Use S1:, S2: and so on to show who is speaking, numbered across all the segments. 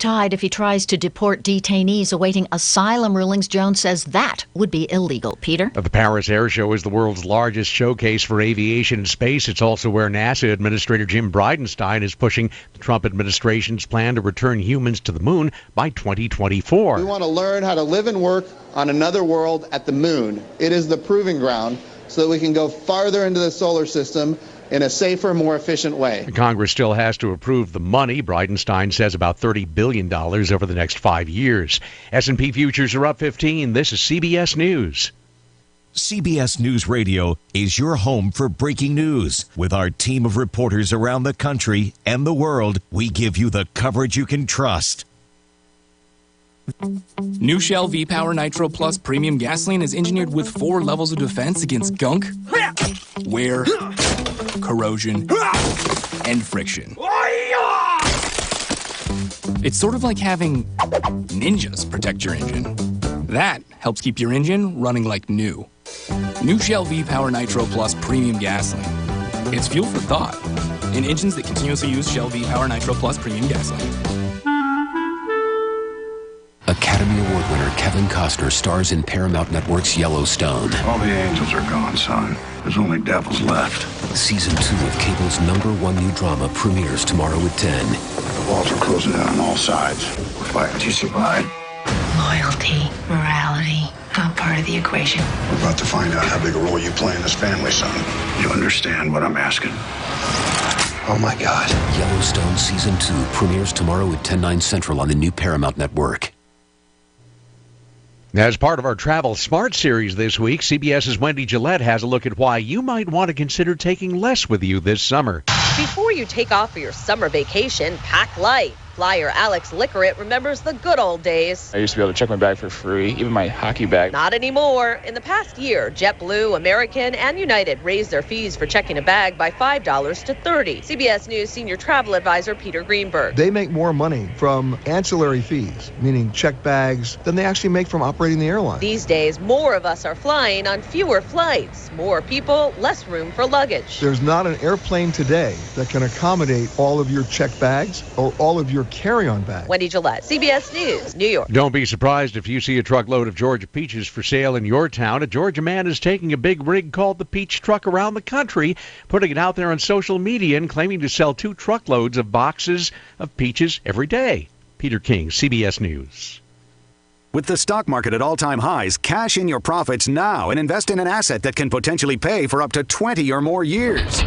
S1: tied if he tries to deport detainees awaiting asylum rulings. Jones says that would be illegal. Peter?
S2: The Paris Air Show is the world's largest showcase for aviation and space. It's also where NASA Administrator Jim Bridenstine is pushing the Trump administration's plan to return humans to the moon by 2024.
S3: We want to learn how to live and work on another world at the moon. It is the proving ground so that we can go farther into the solar system in a safer, more efficient way.
S2: Congress still has to approve the money. Bridenstine says about $30 billion over the next 5 years. S&P futures are up 15. This is CBS News.
S4: CBS News Radio is your home for breaking news. With our team of reporters around the country and the world, we give you the coverage you can trust.
S5: New Shell V-Power Nitro Plus Premium Gasoline is engineered with 4 levels of defense against gunk, wear, corrosion, and friction. It's sort of like having ninjas protect your engine. That helps keep your engine running like new. New Shell V-Power Nitro Plus Premium Gasoline. It's fuel for thought in engines that continuously use Shell V-Power Nitro Plus Premium Gasoline.
S6: Academy Award winner Kevin Costner stars in Paramount Network's Yellowstone.
S7: All the angels are gone, son. There's only devils left.
S6: Season 2 of cable's #1 new drama premieres tomorrow at 10.
S7: The walls are closing in on all sides. We're fighting to survive.
S8: Loyalty, morality, not part of the equation.
S7: We're about to find out how big a role you play in this family, son. You understand what I'm asking? Oh, my God.
S6: Yellowstone Season 2 premieres tomorrow at 10/9 Central on the new Paramount Network.
S2: As part of our Travel Smart series this week, CBS's Wendy Gillette has a look at why you might want to consider taking less with you this summer.
S9: Before you take off for your summer vacation, pack light. Flyer Alex Lickeret remembers the good old days.
S10: I used to be able to check my bag for free, even my hockey bag.
S9: Not anymore. In the past year, JetBlue, American, and United raised their fees for checking a bag by $5 to $30. CBS News senior travel advisor Peter Greenberg.
S11: They make more money from ancillary fees, meaning check bags, than they actually make from operating the airline.
S9: These days, more of us are flying on fewer flights. More people, less room for luggage.
S11: There's not an airplane today that can accommodate all of your check bags or all of your carry-on bag.
S9: Wendy Gillette, CBS News, New York.
S2: Don't be surprised if you see a truckload of Georgia peaches for sale in your town. A Georgia man is taking a big rig called the Peach Truck around the country, putting it out there on social media and claiming to sell 2 truckloads of boxes of peaches every day. Peter King, CBS News.
S12: With the stock market at all-time highs, cash in your profits now and invest in an asset that can potentially pay for up to 20 or more years.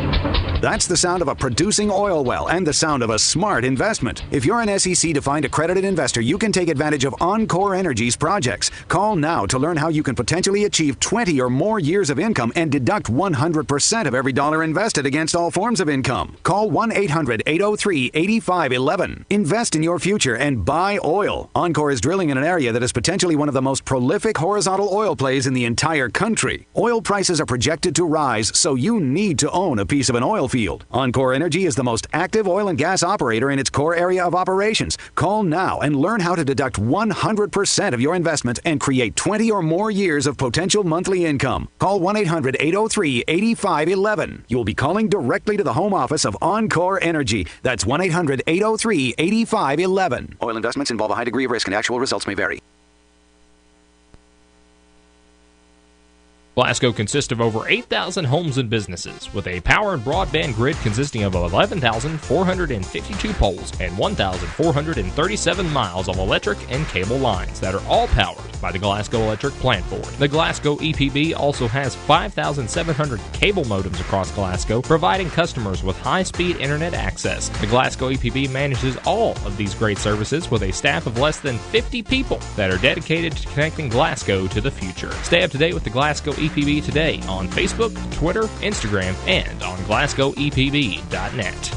S12: That's the sound of a producing oil well and the sound of a smart investment. If you're an SEC-defined accredited investor, you can take advantage of Encore Energy's projects. Call now to learn how you can potentially achieve 20 or more years of income and deduct 100% of every dollar invested against all forms of income. Call 1-800-803-8511. Invest in your future and buy oil. Encore is drilling in an area that is potentially one of the most prolific horizontal oil plays in the entire country. Oil prices are projected to rise, so you need to own a piece of an oil field. Encore Energy is the most active oil and gas operator in its core area of operations. Call now and learn how to deduct 100% of your investment and create 20 or more years of potential monthly income. Call 1-800-803-8511. You'll be calling directly to the home office of Encore Energy. That's 1-800-803-8511. Oil investments involve a high degree of risk and actual results may vary.
S13: Glasgow consists of over 8,000 homes and businesses, with a power and broadband grid consisting of 11,452 poles and 1,437 miles of electric and cable lines that are all powered by the Glasgow Electric Plant Board. The Glasgow EPB also has 5,700 cable modems across Glasgow, providing customers with high-speed internet access. The Glasgow EPB manages all of these great services with a staff of less than 50 people that are dedicated to connecting Glasgow to the future. Stay up to date with the Glasgow EPB today on Facebook, Twitter, Instagram, and on GlasgowEPB.net.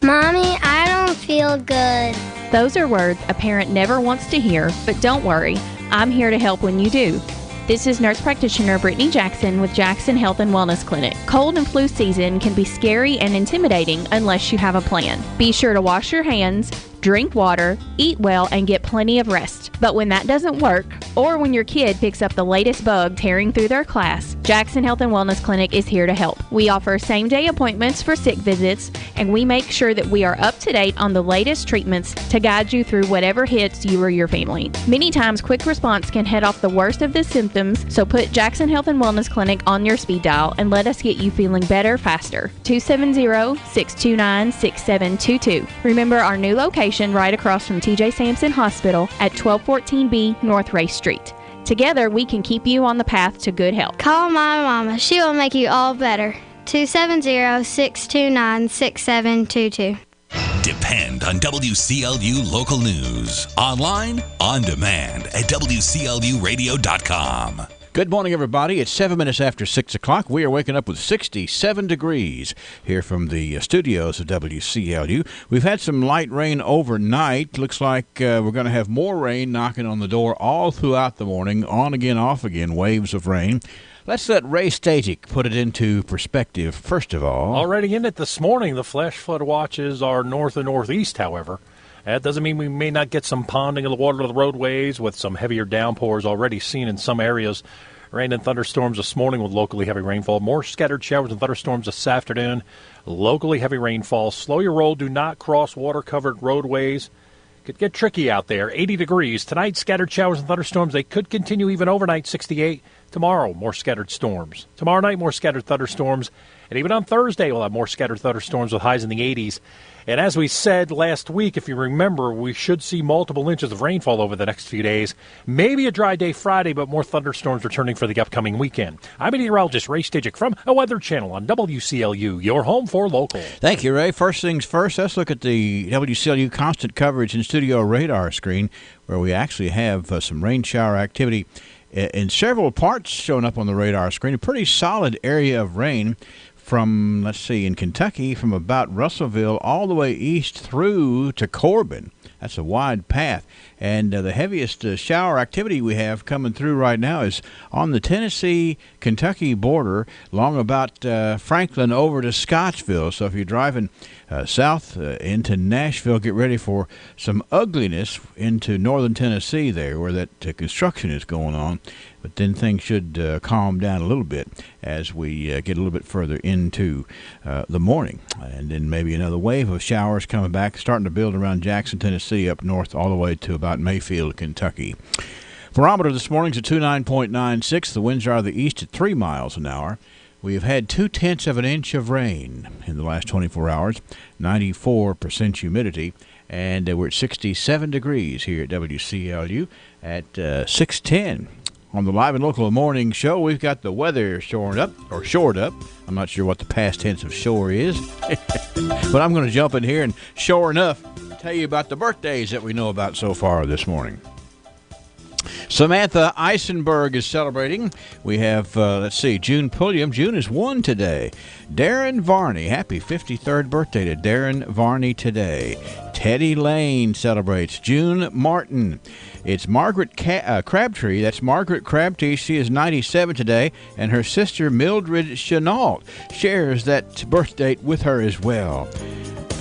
S14: Mommy, I don't feel good.
S15: Those are words a parent never wants to hear, but don't worry, I'm here to help when you do. This is nurse practitioner Brittany Jackson with Jackson Health and Wellness Clinic. Cold and flu season can be scary and intimidating unless you have a plan. Be sure to wash your hands, drink water, eat well, and get plenty of rest. But when that doesn't work, or when your kid picks up the latest bug tearing through their class, Jackson Health and Wellness Clinic is here to help. We offer same-day appointments for sick visits, and we make sure that we are up to date on the latest treatments to guide you through whatever hits you or your family. Many times, quick response can head off the worst of the symptoms, so put Jackson Health and Wellness Clinic on your speed dial and let us get you feeling better faster. 270-629-6722. Remember our new location right across from TJ Sampson Hospital at 1214B North Race Street. Together, we can keep you on the path to good health.
S14: Call my mama. She will make you all better. 270-629-6722.
S16: Depend on WCLU local news. Online, on demand at WCLUradio.com.
S17: Good morning, everybody. It's 7 minutes after 6 o'clock. We are waking up with 67 degrees here from the studios of WCLU. We've had some light rain overnight. Looks like we're going to have more rain knocking on the door all throughout the morning. On again, off again, waves of rain. Let's let Ray Stajic put it into perspective, first of all.
S18: Already in it this morning, the flash flood watches are north and northeast, however. That doesn't mean we may not get some ponding of the water to the roadways with some heavier downpours already seen in some areas. Rain and thunderstorms this morning with locally heavy rainfall. More scattered showers and thunderstorms this afternoon. Locally heavy rainfall. Slow your roll. Do not cross water-covered roadways. Could get tricky out there. 80 degrees. Tonight, scattered showers and thunderstorms. They could continue even overnight, 68. Tomorrow, more scattered storms. Tomorrow night, more scattered thunderstorms. And even on Thursday, we'll have more scattered thunderstorms with highs in the 80s. And as we said last week, if you remember, we should see multiple inches of rainfall over the next few days. Maybe a dry day Friday, but more thunderstorms returning for the upcoming weekend. I'm meteorologist Ray Stajic from a Weather Channel on WCLU, your home for local.
S17: Thank you, Ray. First things first, let's look at the WCLU constant coverage in studio radar screen, where we actually have some rain shower activity in several parts showing up on the radar screen. A pretty solid area of rain from, let's see, in Kentucky, from about Russellville all the way east through to Corbin. That's a wide path. And the heaviest shower activity we have coming through right now is on the Tennessee-Kentucky border, along about Franklin over to Scottsville. So if you're driving south into Nashville, get ready for some ugliness into northern Tennessee there, where that construction is going on. But then things should calm down a little bit as we get a little bit further into the morning. And then maybe another wave of showers coming back, starting to build around Jackson, Tennessee, up north all the way to about Mayfield, Kentucky. Barometer this morning's at 29.96. The winds are out of the east at 3 miles an hour. We have had 0.2 of an inch of rain in the last 24 hours, 94% humidity, and we're at 67 degrees here at WCLU at 6:10. On the Live and Local Morning Show, we've got the weather shored up. I'm not sure what the past tense of shore is, but I'm going to jump in here and sure enough tell you about the birthdays that we know about so far this morning. Samantha Eisenberg is celebrating. We have, June Pulliam. June is 1 today. Darren Varney, happy 53rd birthday to Darren Varney today. Teddy Lane celebrates. June Martin. It's Margaret Crabtree. That's Margaret Crabtree. She is 97 today, and her sister Mildred Chenault shares that birth date with her as well.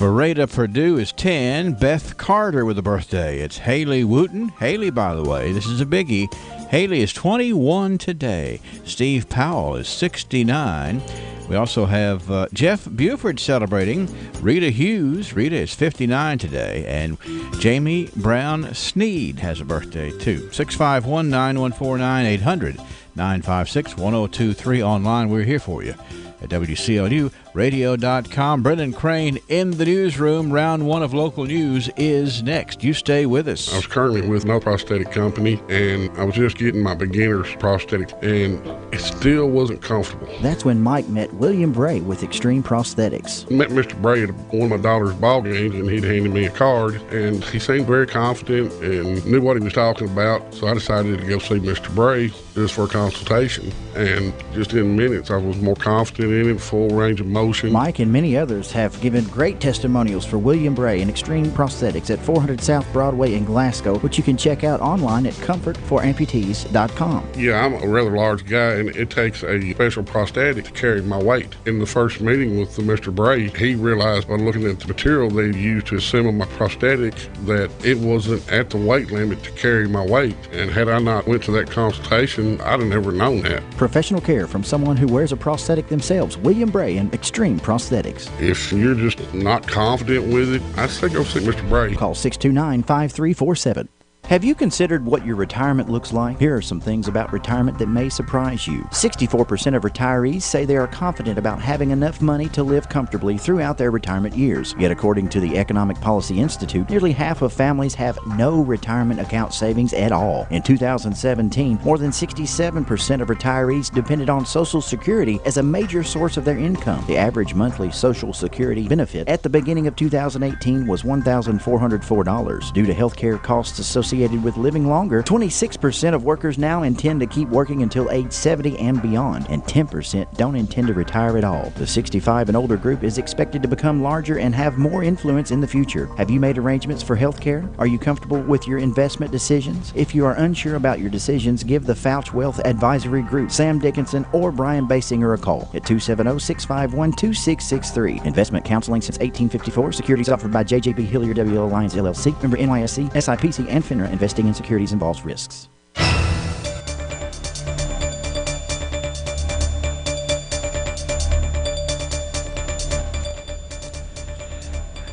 S17: Vereda Purdue is 10. Beth Carter with a birthday. It's Haley Wooten. Haley, by the way, this is a biggie. Haley is 21 today. Steve Powell is 69. We also have Jeff Buford celebrating. Rita Hughes. Rita is 59 today. And Jamie Brown Sneed has a birthday, too. 651-9149-800. 956-1023 online. We're here for you at WCLUradio.com. Brendan Crane in the newsroom. Round one of local news is next. You stay with us.
S19: I was currently with no prosthetic company, and I was just getting my beginner's prosthetic, and it still wasn't comfortable.
S20: That's when Mike met William Bray with Extreme Prosthetics.
S19: I met Mr. Bray at one of my daughter's ball games, and he'd handed me a card, and he seemed very confident and knew what he was talking about, so I decided to go see Mr. Bray just for a consultation. And just in minutes, I was more confident in it, full range of motion. motion.
S20: Mike and many others have given great testimonials for William Bray and Extreme Prosthetics at 400 South Broadway in Glasgow, which you can check out online at comfortforamputees.com.
S19: Yeah, I'm a rather large guy, and it takes a special prosthetic to carry my weight. In the first meeting with Mr. Bray, he realized by looking at the material they used to assemble my prosthetic that it wasn't at the weight limit to carry my weight. And had I not went to that consultation, I'd have never known that.
S20: Professional care from someone who wears a prosthetic themselves. William Bray and Extreme Prosthetics.
S19: If you're just not confident with it, I'd say go see Mr. Bray.
S20: Call 629-5347. Have you considered what your retirement looks like? Here are some things about retirement that may surprise you. 64% of retirees say they are confident about having enough money to live comfortably throughout their retirement years. Yet according to the Economic Policy Institute, nearly half of families have no retirement account savings at all. In 2017, more than 67% of retirees depended on Social Security as a major source of their income. The average monthly Social Security benefit at the beginning of 2018 was $1,404. Due to health care costs associated with living longer, 26% of workers now intend to keep working until age 70 and beyond, and 10% don't intend to retire at all. The 65 and older group is expected to become larger and have more influence in the future. Have you made arrangements for health care? Are you comfortable with your investment decisions? If you are unsure about your decisions, give the Fouch Wealth Advisory Group, Sam Dickinson or Brian Basinger a call at 270-651-2663. Investment counseling since 1854. Securities offered by JJB Hillier W. Alliance LLC. Member NYSE, SIPC, and FINRA. Investing in securities involves risks.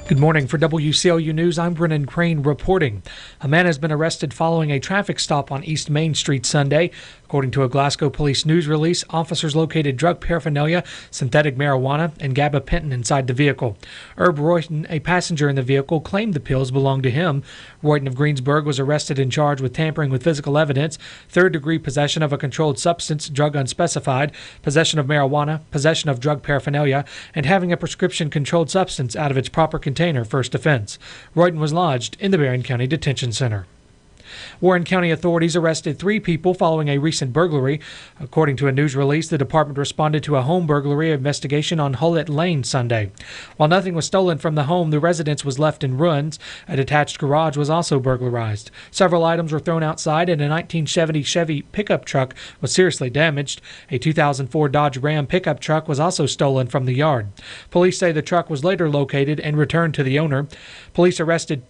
S21: Good morning. For WCLU News, I'm Brennan Crane reporting. A man has been arrested following a traffic stop on East Main Street Sunday. According to a Glasgow police news release, officers located drug paraphernalia, synthetic marijuana, and gabapentin inside the vehicle. Herb Royton, a passenger in the vehicle, claimed the pills belonged to him. Royton of Greensburg was arrested and charged with tampering with physical evidence, third-degree possession of a controlled substance, drug unspecified, possession of marijuana, possession of drug paraphernalia, and having a prescription-controlled substance out of its proper container, first offense. Royton was lodged in the Barron County Detention Center. Warren County authorities arrested 3 people following a recent burglary. According to a news release, the department responded to a home burglary investigation on Hulett Lane Sunday. While nothing was stolen from the home, the residence was left in ruins. A detached garage was also burglarized. Several items were thrown outside, and a 1970 Chevy pickup truck was seriously damaged. A 2004 Dodge Ram pickup truck was also stolen from the yard. Police say the truck was later located and returned to the owner. Police arrested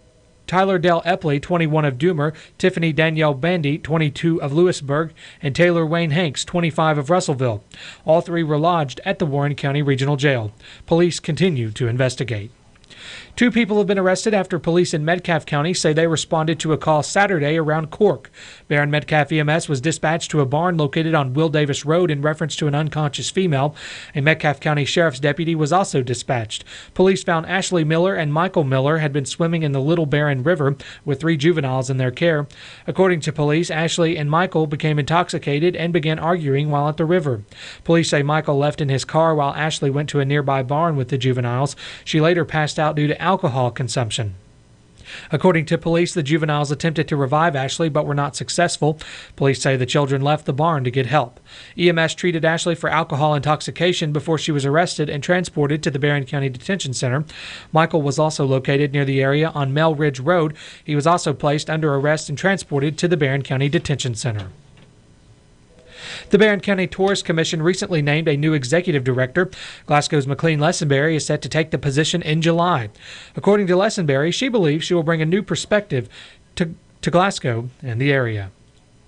S21: Tyler Dell Epley, 21 of Doomer, Tiffany Danielle Bandy, 22 of Lewisburg, and Taylor Wayne Hanks, 25 of Russellville. All 3 were lodged at the Warren County Regional Jail. Police continue to investigate. 2 people have been arrested after police in Metcalfe County say they responded to a call Saturday around Cork. Barron Metcalfe EMS was dispatched to a barn located on Will Davis Road in reference to an unconscious female. A Metcalfe County Sheriff's deputy was also dispatched. Police found Ashley Miller and Michael Miller had been swimming in the Little Barron River with 3 juveniles in their care. According to police, Ashley and Michael became intoxicated and began arguing while at the river. Police say Michael left in his car while Ashley went to a nearby barn with the juveniles. She later passed out due to alcohol consumption. According to police, the juveniles attempted to revive Ashley but were not successful. Police say the children left the barn to get help. EMS treated Ashley for alcohol intoxication before she was arrested and transported to the Barron County Detention Center. Michael was also located near the area on Mel Ridge Road. He was also placed under arrest and transported to the Barron County Detention Center. The Barron County Tourist Commission recently named a new executive director. Glasgow's McLean Lessenberry is set to take the position in July. According to Lessenberry, she believes she will bring a new perspective to Glasgow and the area.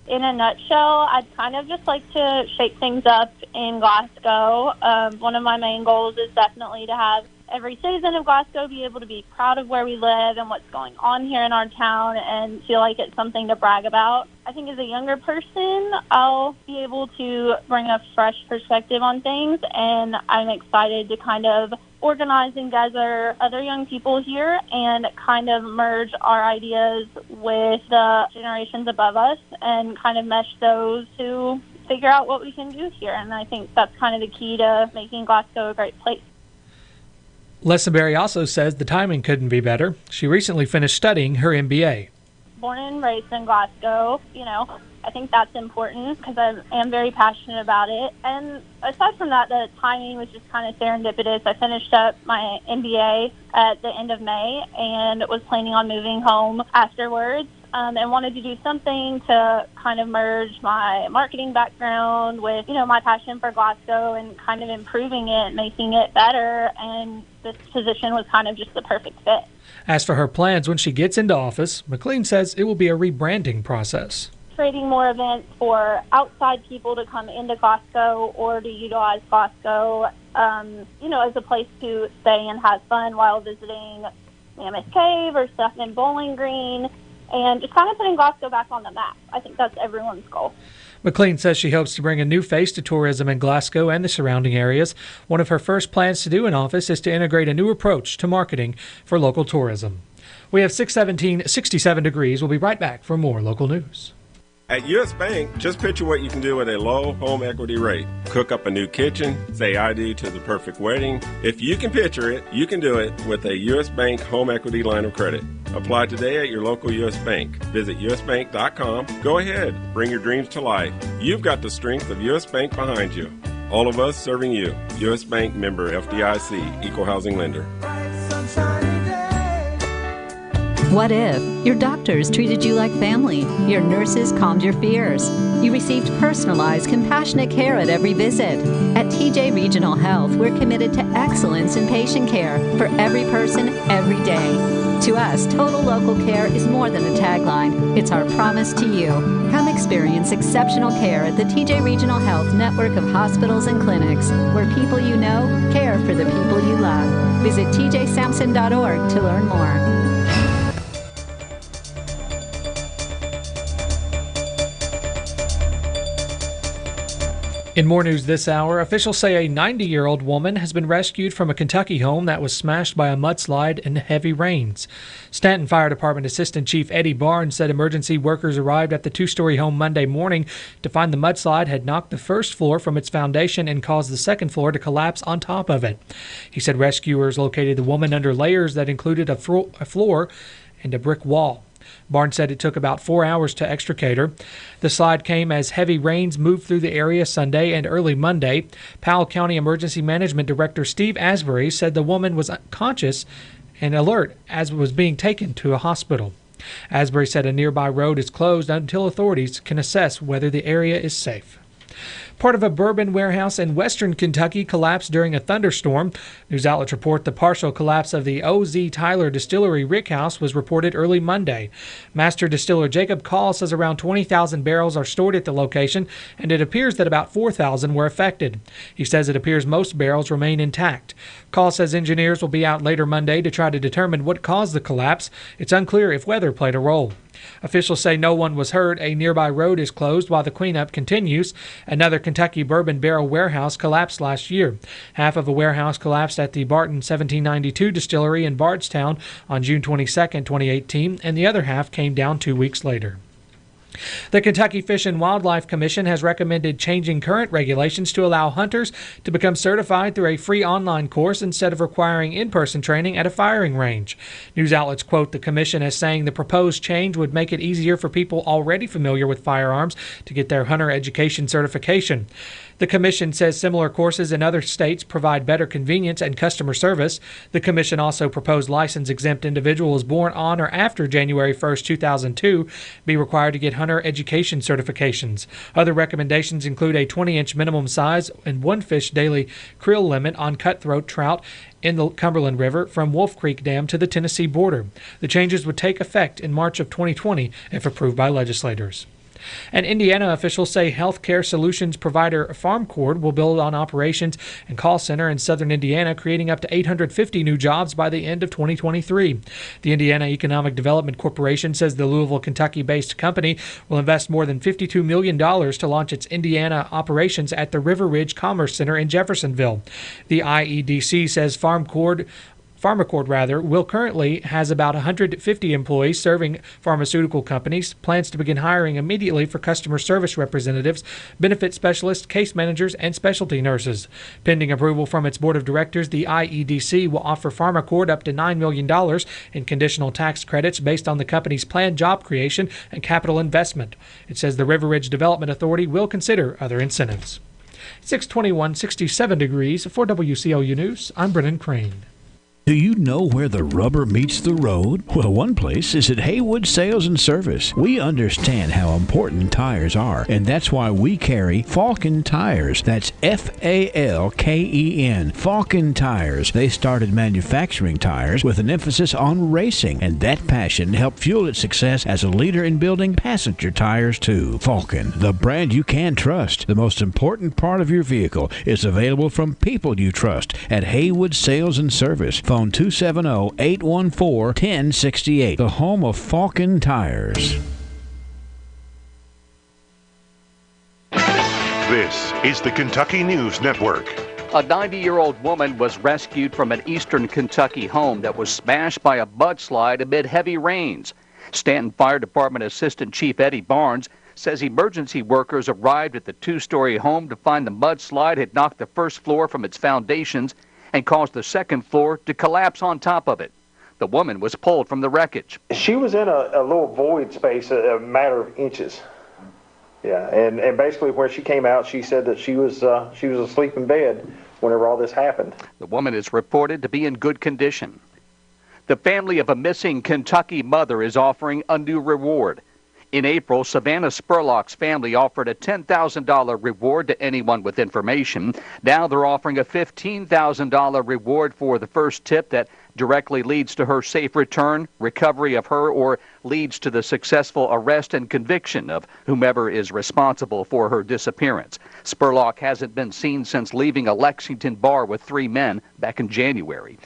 S22: In a nutshell, I'd kind of just like to shake things up in Glasgow. One of my main goals is definitely to have every citizen of Glasgow be able to be proud of where we live and what's going on here in our town and feel like it's something to brag about. I think as a younger person, I'll be able to bring a fresh perspective on things, and I'm excited to kind of organize and gather other young people here and kind of merge our ideas with the generations above us and kind of mesh those to figure out what we can do here. And I think that's kind of the key to making Glasgow a great place.
S21: Lessenberry also says the timing couldn't be better. She recently finished studying her MBA.
S22: Born and raised in Glasgow, I think that's important because I am very passionate about it. And aside from that, the timing was just kind of serendipitous. I finished up my MBA at the end of May and was planning on moving home afterwards. And wanted to do something to kind of merge my marketing background with, my passion for Glasgow and kind of improving it, making it better. And this position was kind of just the perfect fit.
S21: As for her plans when she gets into office, McLean says it will be a rebranding process.
S22: Creating more events for outside people to come into Glasgow or to utilize Glasgow, as a place to stay and have fun while visiting Mammoth Cave or Stuffman Bowling Green. And just kind of putting Glasgow back on the map. I think that's everyone's goal.
S21: McLean says she hopes to bring a new face to tourism in Glasgow and the surrounding areas. One of her first plans to do in office is to integrate a new approach to marketing for local tourism. We have 6:17, 67 degrees. We'll be right back for more local news.
S1: At U.S. Bank, just picture what you can do with a low home equity rate. Cook up a new kitchen, say I do to the perfect wedding. If you can picture it, you can do it with a U.S. Bank home equity line of credit. Apply today at your local U.S. Bank. Visit usbank.com. Go ahead, bring your dreams to life. You've got the strength of U.S. Bank behind you. All of us serving you. U.S. Bank member FDIC, Equal Housing Lender.
S3: What if your doctors treated you like family, your nurses calmed your fears, you received personalized, compassionate care at every visit? At TJ Regional Health, we're committed to excellence in patient care for every person, every day. To us, total local care is more than a tagline. It's our promise to you. Come experience exceptional care at the TJ Regional Health network of hospitals and clinics, where people you know care for the people you love. Visit tjsampson.org to learn more.
S21: In more news this hour, officials say a 90-year-old woman has been rescued from a Kentucky home that was smashed by a mudslide and heavy rains. Stanton Fire Department Assistant Chief Eddie Barnes said emergency workers arrived at the two-story home Monday morning to find the mudslide had knocked the first floor from its foundation and caused the second floor to collapse on top of it. He said rescuers located the woman under layers that included a floor and a brick wall. Barnes said it took about 4 hours to extricate her. The slide came as heavy rains moved through the area Sunday and early Monday. Powell County Emergency Management Director Steve Asbury said the woman was conscious and alert as was being taken to a hospital. Asbury said a nearby road is closed until authorities can assess whether the area is safe. Part of a bourbon warehouse in western Kentucky collapsed during a thunderstorm. News outlets report the partial collapse of the O.Z. Tyler Distillery rickhouse was reported early Monday. Master distiller Jacob Call says around 20,000 barrels are stored at the location, and it appears that about 4,000 were affected. He says it appears most barrels remain intact. Call says engineers will be out later Monday to try to determine what caused the collapse. It's unclear if weather played a role. Officials say no one was hurt. A nearby road is closed while the cleanup continues. Another Kentucky bourbon barrel warehouse collapsed last year. Half of a warehouse collapsed at the Barton 1792 distillery in Bardstown on June 22, 2018, and the other half came down 2 weeks later. The Kentucky Fish and Wildlife Commission has recommended changing current regulations to allow hunters to become certified through a free online course instead of requiring in-person training at a firing range. News outlets quote the commission as saying the proposed change would make it easier for people already familiar with firearms to get their hunter education certification. The commission says similar courses in other states provide better convenience and customer service. The commission also proposed license-exempt individuals born on or after January 1, 2002 be required to get hunter education certifications. Other recommendations include a 20-inch minimum size and one fish daily creel limit on cutthroat trout in the Cumberland River from Wolf Creek Dam to the Tennessee border. The changes would take effect in March of 2020 if approved by legislators. And Indiana officials say healthcare solutions provider FarmCord will build on operations and call center in southern Indiana, creating up to 850 new jobs by the end of 2023. The Indiana Economic Development Corporation says the Louisville, Kentucky-based company will invest more than $52 million to launch its Indiana operations at the River Ridge Commerce Center in Jeffersonville. The IEDC says FarmCord PharmaCord will currently has about 150 employees serving pharmaceutical companies, plans to begin hiring immediately for customer service representatives, benefit specialists, case managers, and specialty nurses. Pending approval from its board of directors, the IEDC will offer PharmaCord up to $9 million in conditional tax credits based on the company's planned job creation and capital investment. It says the River Ridge Development Authority will consider other incentives. 621, 67 degrees. For WCLU News, I'm Brennan Crane.
S17: Do you know where the rubber meets the road? Well, one place is at Haywood Sales and Service. We understand how important tires are, and that's why we carry Falken Tires. That's Falken. Falken Tires. They started manufacturing tires with an emphasis on racing, and that passion helped fuel its success as a leader in building passenger tires too. Falken, the brand you can trust. The most important part of your vehicle is available from people you trust at Haywood Sales and Service. Phone 270-814-1068. The home of Falken Tires.
S4: This is the Kentucky News Network.
S5: A 90-year-old woman was rescued from an eastern Kentucky home that was smashed by a mudslide amid heavy rains. Stanton Fire Department Assistant Chief Eddie Barnes says emergency workers arrived at the two-story home to find the mudslide had knocked the first floor from its foundations and caused the second floor to collapse on top of it. The woman was pulled from the wreckage.
S23: She was in a little void space, a matter of inches. Yeah, and basically where she came out, she said that she was asleep in bed whenever all this happened.
S5: The woman is reported to be in good condition. The family of a missing Kentucky mother is offering a new reward. In April, Savannah Spurlock's family offered a $10,000 reward to anyone with information. Now they're offering a $15,000 reward for the first tip that directly leads to her safe return, recovery of her, or leads to the successful arrest and conviction of whomever is responsible for her disappearance. Spurlock hasn't been seen since leaving a Lexington bar with 3 men back in January.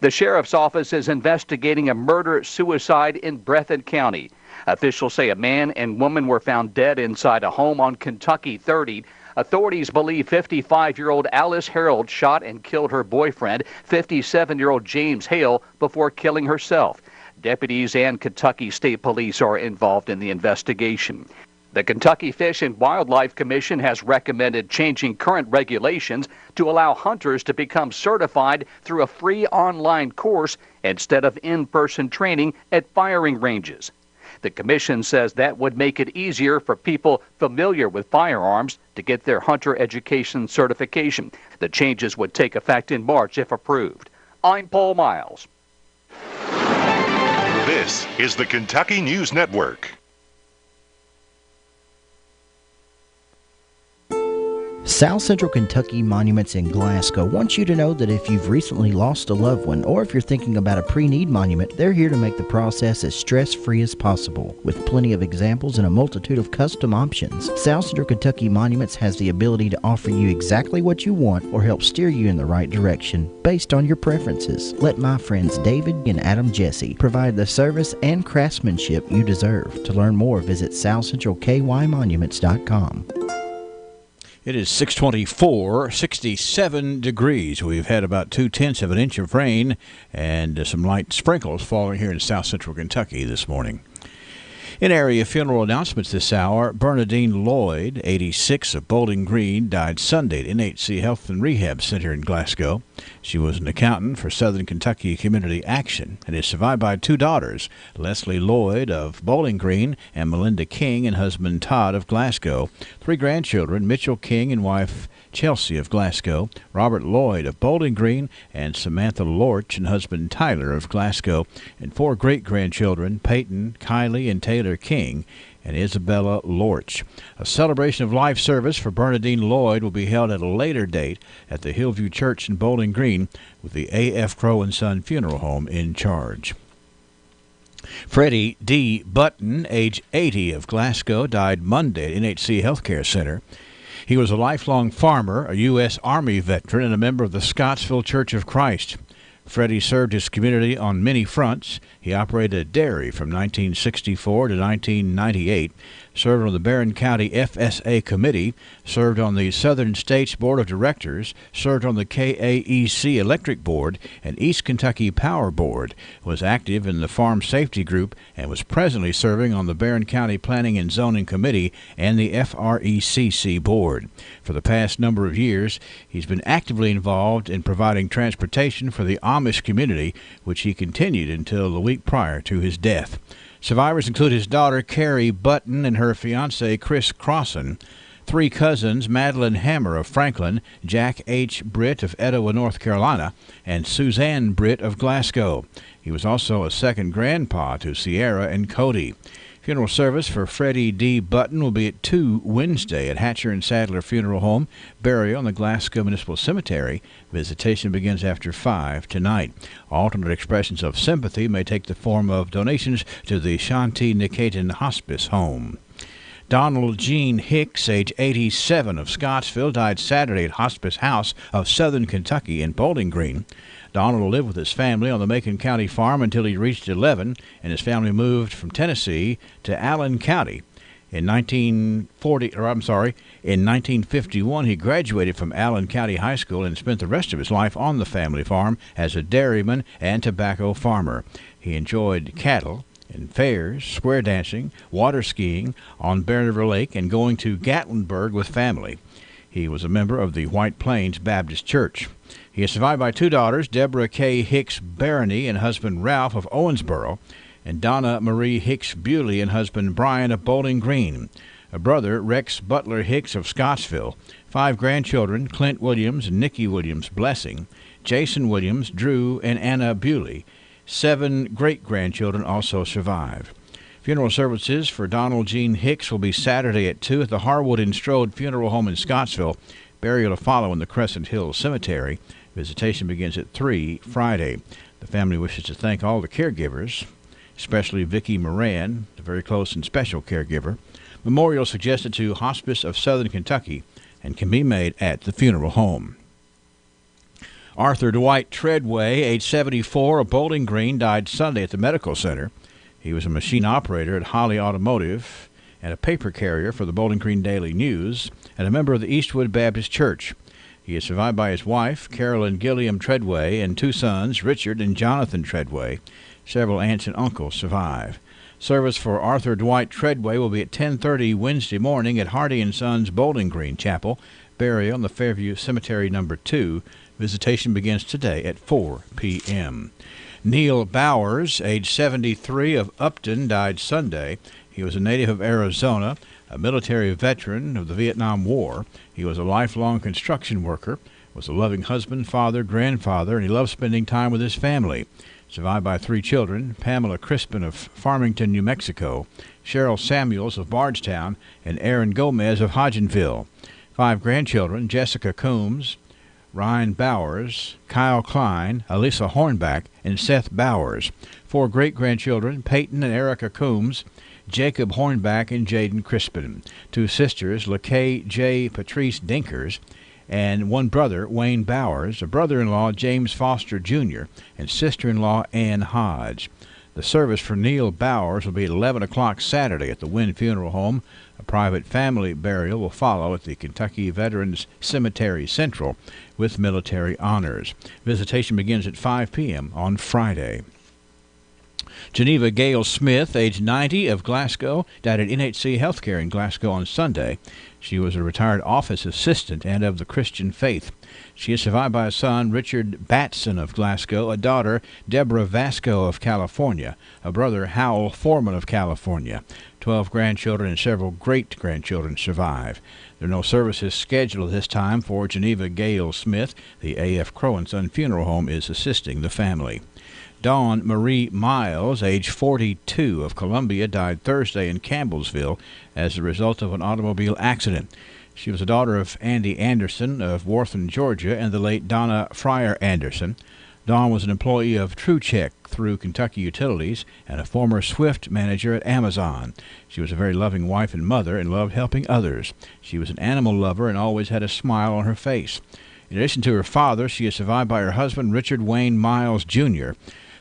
S5: The sheriff's office is investigating a murder-suicide in Breathitt County. Officials say a man and woman were found dead inside a home on Kentucky 30. Authorities believe 55-year-old Alice Harold shot and killed her boyfriend, 57-year-old James Hale, before killing herself. Deputies and Kentucky State Police are involved in the investigation. The Kentucky Fish and Wildlife Commission has recommended changing current regulations to allow hunters to become certified through a free online course instead of in-person training at firing ranges. The commission says that would make it easier for people familiar with firearms to get their hunter education certification. The changes would take effect in March if approved. I'm Paul Miles.
S4: This is the Kentucky News Network.
S24: South Central Kentucky Monuments in Glasgow wants you to know that if you've recently lost a loved one or if you're thinking about a pre-need monument, they're here to make the process as stress-free as possible. With plenty of examples and a multitude of custom options, South Central Kentucky Monuments has the ability to offer you exactly what you want or help steer you in the right direction based on your preferences. Let my friends David and Adam Jesse provide the service and craftsmanship you deserve. To learn more, visit southcentralkymonuments.com.
S17: It is 624, 67 degrees. We've had about 2/10 of an inch of rain and some light sprinkles falling here in South Central Kentucky this morning. In area funeral announcements this hour, Bernadine Lloyd, 86, of Bowling Green, died Sunday at NHC Health and Rehab Center in Glasgow. She was an accountant for Southern Kentucky Community Action and is survived by 2 daughters, Leslie Lloyd of Bowling Green and Melinda King and husband Todd of Glasgow, 3 grandchildren, Mitchell King and wife Chelsea of Glasgow, Robert Lloyd of Bowling Green, and Samantha Lorch and husband Tyler of Glasgow, and 4 great-grandchildren, Peyton, Kylie, and Taylor King, and Isabella Lorch. A celebration of life service for Bernadine Lloyd will be held at a later date at the Hillview Church in Bowling Green with the A.F. Crow and Son Funeral Home in charge. Freddie D. Button, age 80, of Glasgow, died Monday at NHC Healthcare Center. He was a lifelong farmer, a U.S. Army veteran, and a member of the Scottsville Church of Christ. Freddie served his community on many fronts. He operated a dairy from 1964 to 1998, served on the Barron County FSA Committee, served on the Southern States Board of Directors, served on the KAEC Electric Board and East Kentucky Power Board, was active in the Farm Safety Group, and was presently serving on the Barron County Planning and Zoning Committee and the FRECC Board. For the past number of years, he's been actively involved in providing transportation for the Amish community, which he continued until the week prior to his death. Survivors include his daughter, Carrie Button, and her fiancé, Chris Crossan, 3 cousins, Madeline Hammer of Franklin, Jack H. Britt of Etowah, North Carolina, and Suzanne Britt of Glasgow. He was also a second grandpa to Sierra and Cody. Funeral service for Freddie D. Button will be at 2 Wednesday at Hatcher and Sadler Funeral Home. Burial in the Glasgow Municipal Cemetery. Visitation begins after 5 tonight. Alternate expressions of sympathy may take the form of donations to the Shanti Niketan Hospice Home. Donald Gene Hicks, age 87, of Scottsville, died Saturday at Hospice House of Southern Kentucky in Bowling Green. Donald lived with his family on the Macon County farm until he reached 11, and his family moved from Tennessee to Allen County. In 1951, he graduated from Allen County High School and spent the rest of his life on the family farm as a dairyman and tobacco farmer. He enjoyed cattle and fairs, square dancing, water skiing on Bear River Lake, and going to Gatlinburg with family. He was a member of the White Plains Baptist Church. He is survived by 2 daughters, Deborah K. Hicks Barony and husband Ralph of Owensboro, and Donna Marie Hicks Bewley and husband Brian of Bowling Green. A brother, Rex Butler Hicks of Scottsville. 5 grandchildren, Clint Williams and Nikki Williams Blessing, Jason Williams, Drew, and Anna Bewley. 7 great-grandchildren also survive. Funeral services for Donald Gene Hicks will be Saturday at 2 at the Harwood and Strode Funeral Home in Scottsville. Burial to follow in the Crescent Hill Cemetery. Visitation begins at 3 Friday. The family wishes to thank all the caregivers, especially Vicki Moran, the very close and special caregiver. Memorial suggested to Hospice of Southern Kentucky and can be made at the funeral home. Arthur Dwight Treadway, age 74, of Bowling Green, died Sunday at the medical center. He was a machine operator at Holly Automotive and a paper carrier for the Bowling Green Daily News and a member of the Eastwood Baptist Church. He is survived by his wife, Carolyn Gilliam Treadway, and 2 sons, Richard and Jonathan Treadway. Several aunts and uncles survive. Service for Arthur Dwight Treadway will be at 10:30 Wednesday morning at Hardy & Sons Bowling Green Chapel. Burial in the Fairview Cemetery No. 2. Visitation begins today at 4 p.m. Neil Bowers, age 73, of Upton, died Sunday. He was a native of Arizona, a military veteran of the Vietnam War. He was a lifelong construction worker, was a loving husband, father, grandfather, and he loved spending time with his family. Survived by 3 children, Pamela Crispin of Farmington, New Mexico, Cheryl Samuels of Bardstown, and Aaron Gomez of Hodgenville. 5 grandchildren, Jessica Coombs, Ryan Bowers, Kyle Klein, Alyssa Hornback, and Seth Bowers. 4 great-grandchildren, Peyton and Erica Coombs, Jacob Hornback, and Jaden Crispin. 2 sisters, LaKay J. Patrice Dinkers, and 1 brother, Wayne Bowers, a brother-in-law, James Foster Jr., and sister-in-law, Ann Hodge. The service for Neil Bowers will be at 11 o'clock Saturday at the Wynn Funeral Home. A private family burial will follow at the Kentucky Veterans Cemetery Central with military honors. Visitation begins at 5 p.m. on Friday. Geneva Gale Smith, age 90, of Glasgow, died at NHC Healthcare in Glasgow on Sunday. She was a retired office assistant and of the Christian faith. She is survived by a son, Richard Batson of Glasgow, a daughter, Deborah Vasco of California, a brother, Howell Foreman of California. 12 grandchildren and several great-grandchildren survive. There are no services scheduled at this time for Geneva Gale Smith. The A.F. Crow & Son Funeral Home is assisting the family. Dawn Marie Miles, age 42, of Columbia, died Thursday in Campbellsville as a result of an automobile accident. She was a daughter of Andy Anderson of Wortham, Georgia, and the late Donna Fryer Anderson. Dawn was an employee of TrueCheck through Kentucky Utilities and a former Swift manager at Amazon. She was a very loving wife and mother and loved helping others. She was an animal lover and always had a smile on her face. In addition to her father, she is survived by her husband, Richard Wayne Miles Jr.,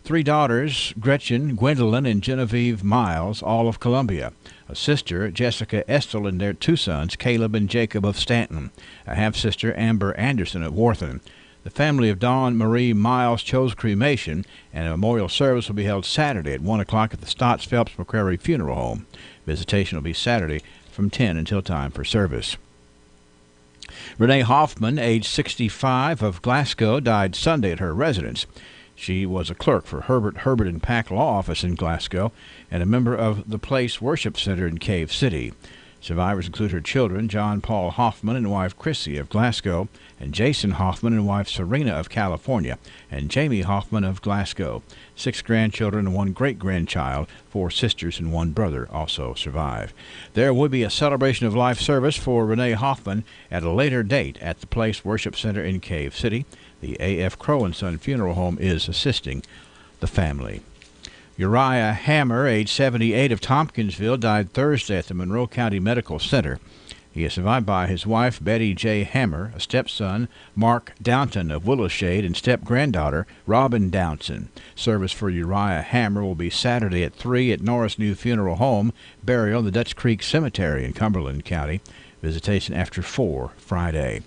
S17: 3 daughters, Gretchen, Gwendolyn, and Genevieve Miles, all of Columbia, a sister, Jessica Estel, and their 2 sons, Caleb and Jacob of Stanton, a half-sister, Amber Anderson of Worthing. The family of Dawn Marie Miles chose cremation, and a memorial service will be held Saturday at 1 o'clock at the Stotts Phelps McCrary Funeral Home. Visitation will be Saturday from 10 until time for service. Renee Hoffman, age 65, of Glasgow, died Sunday at her residence. She was a clerk for Herbert and Pack Law Office in Glasgow and a member of the Place Worship Center in Cave City. Survivors include her children, John Paul Hoffman and wife Chrissy of Glasgow, and Jason Hoffman and wife Serena of California, and Jamie Hoffman of Glasgow. 6 grandchildren and 1 great-grandchild, 4 sisters and 1 brother also survive. There will be a celebration of life service for Renee Hoffman at a later date at the Place Worship Center in Cave City. The A.F. Crow & Son Funeral Home is assisting the family. Uriah Hammer, age 78, of Tompkinsville, died Thursday at the Monroe County Medical Center. He is survived by his wife, Betty J. Hammer, a stepson, Mark Downton of Willowshade, and step-granddaughter, Robin Downton. Service for Uriah Hammer will be Saturday at 3 at Norris New Funeral Home, burial in the Dutch Creek Cemetery in Cumberland County. Visitation after 4 Friday.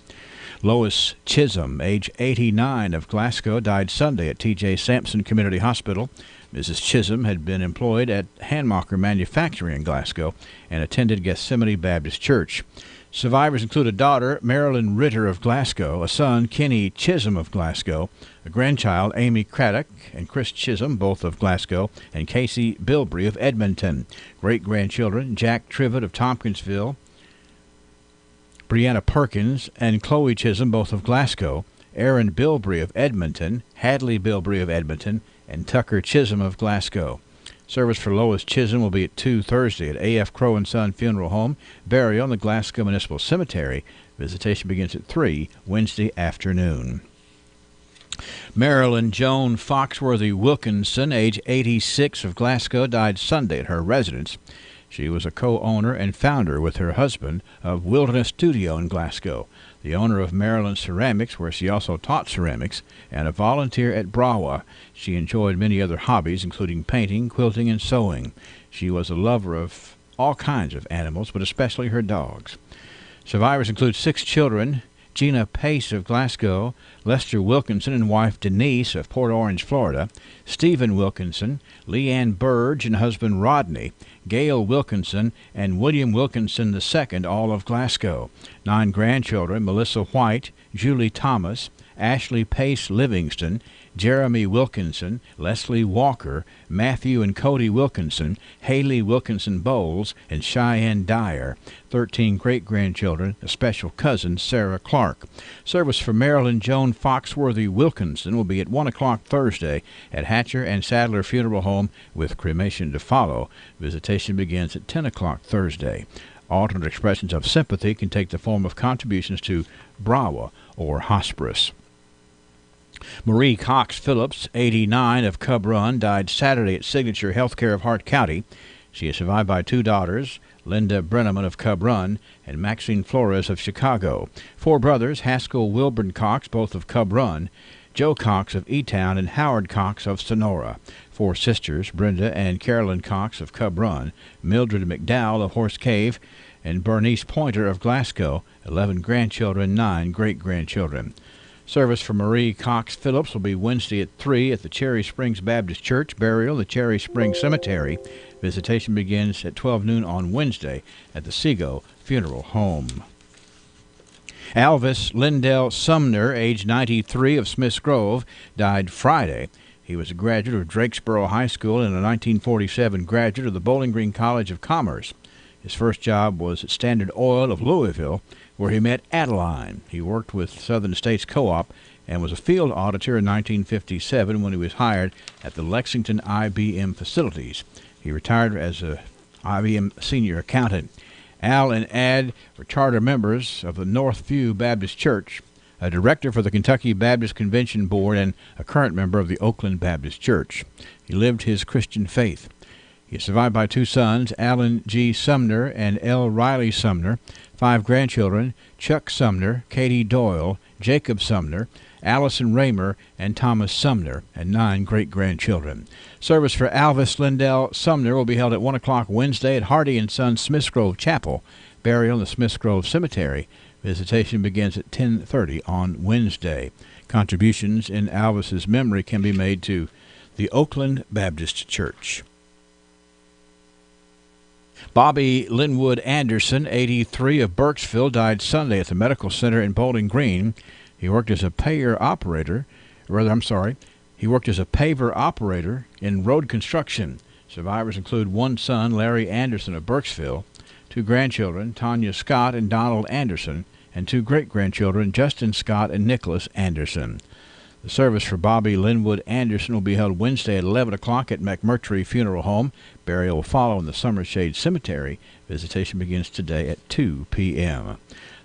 S17: Lois Chisholm, age 89, of Glasgow, died Sunday at T.J. Sampson Community Hospital. Mrs. Chisholm had been employed at Handmacher Manufacturing in Glasgow and attended Gethsemane Baptist Church. Survivors include a daughter, Marilyn Ritter of Glasgow, a son, Kenny Chisholm of Glasgow, a grandchild, Amy Craddock, and Chris Chisholm, both of Glasgow, and Casey Bilbrey of Edmonton. Great-grandchildren, Jack Trivet of Tompkinsville, Brianna Perkins, and Chloe Chisholm, both of Glasgow, Aaron Bilbrey of Edmonton, Hadley Bilbrey of Edmonton, and Tucker Chisholm of Glasgow. Service for Lois Chisholm will be at 2 Thursday at A.F. Crow & Son Funeral Home, burial in the Glasgow Municipal Cemetery. Visitation begins at 3 Wednesday afternoon. Marilyn Joan Foxworthy Wilkinson, age 86, of Glasgow, died Sunday at her residence. She was a co-owner and founder with her husband of Wilderness Studio in Glasgow, the owner of Maryland Ceramics, where she also taught ceramics, and a volunteer at Brawa. She enjoyed many other hobbies, including painting, quilting, and sewing. She was a lover of all kinds of animals, but especially her dogs. Survivors include 6 children, Gina Pace of Glasgow, Lester Wilkinson and wife Denise of Port Orange, Florida, Stephen Wilkinson, Leanne Burge and husband Rodney, Gail Wilkinson, and William Wilkinson II, all of Glasgow. 9 grandchildren, Melissa White, Julie Thomas, Ashley Pace Livingston, Jeremy Wilkinson, Leslie Walker, Matthew and Cody Wilkinson, Haley Wilkinson Bowles, and Cheyenne Dyer. 13 great-grandchildren, a special cousin, Sarah Clark. Service for Marilyn Joan Foxworthy Wilkinson will be at 1 o'clock Thursday at Hatcher and Sadler Funeral Home, with cremation to follow. Visitation begins at 10 o'clock Thursday. Alternate expressions of sympathy can take the form of contributions to Brawa or Hospice. Marie Cox Phillips, 89, of Cub Run, died Saturday at Signature Healthcare of Hart County. She is survived by 2 daughters, Linda Brenneman of Cub Run and Maxine Flores of Chicago. 4 brothers, Haskell Wilburn Cox, both of Cub Run, Joe Cox of E-Town, and Howard Cox of Sonora. 4 sisters, Brenda and Carolyn Cox of Cub Run, Mildred McDowell of Horse Cave, and Bernice Pointer of Glasgow. 11 grandchildren, 9 great-grandchildren. Service for Marie Cox Phillips will be Wednesday at 3 at the Cherry Springs Baptist Church, burial in the Cherry Springs Cemetery. Visitation begins at 12 noon on Wednesday at the Seago Funeral Home. Alvis Lindell Sumner, age 93, of Smiths Grove, died Friday. He was a graduate of Drakesboro High School and a 1947 graduate of the Bowling Green College of Commerce. His first job was at Standard Oil of Louisville, where he met Adeline. He worked with Southern States Co-op and was a field auditor in 1957 when he was hired at the Lexington IBM facilities. He retired as a IBM senior accountant. Al and Ad were charter members of the Northview Baptist Church, a director for the Kentucky Baptist Convention Board, and a current member of the Oakland Baptist Church. He lived his Christian faith. He is survived by 2 sons, Alan G. Sumner and L. Riley Sumner, 5 grandchildren, Chuck Sumner, Katie Doyle, Jacob Sumner, Allison Raymer, and Thomas Sumner, and 9 great-grandchildren. Service for Alvis Lindell Sumner will be held at 1 o'clock Wednesday at Hardy & Sons Smiths Grove Chapel. Burial in the Smiths Grove Cemetery. Visitation begins at 10:30 on Wednesday. Contributions in Alvis's memory can be made to the Oakland Baptist Church. Bobby Linwood Anderson, 83, of Burkesville, died Sunday at the Medical Center in Bowling Green. He worked as a paver operator in road construction. Survivors include 1 son, Larry Anderson of Burkesville, 2 grandchildren, Tanya Scott and Donald Anderson, and 2 great-grandchildren, Justin Scott and Nicholas Anderson. The service for Bobby Linwood Anderson will be held Wednesday at 11 o'clock at McMurtry Funeral Home. Burial will follow in the Summershade Cemetery. Visitation begins today at 2 p.m.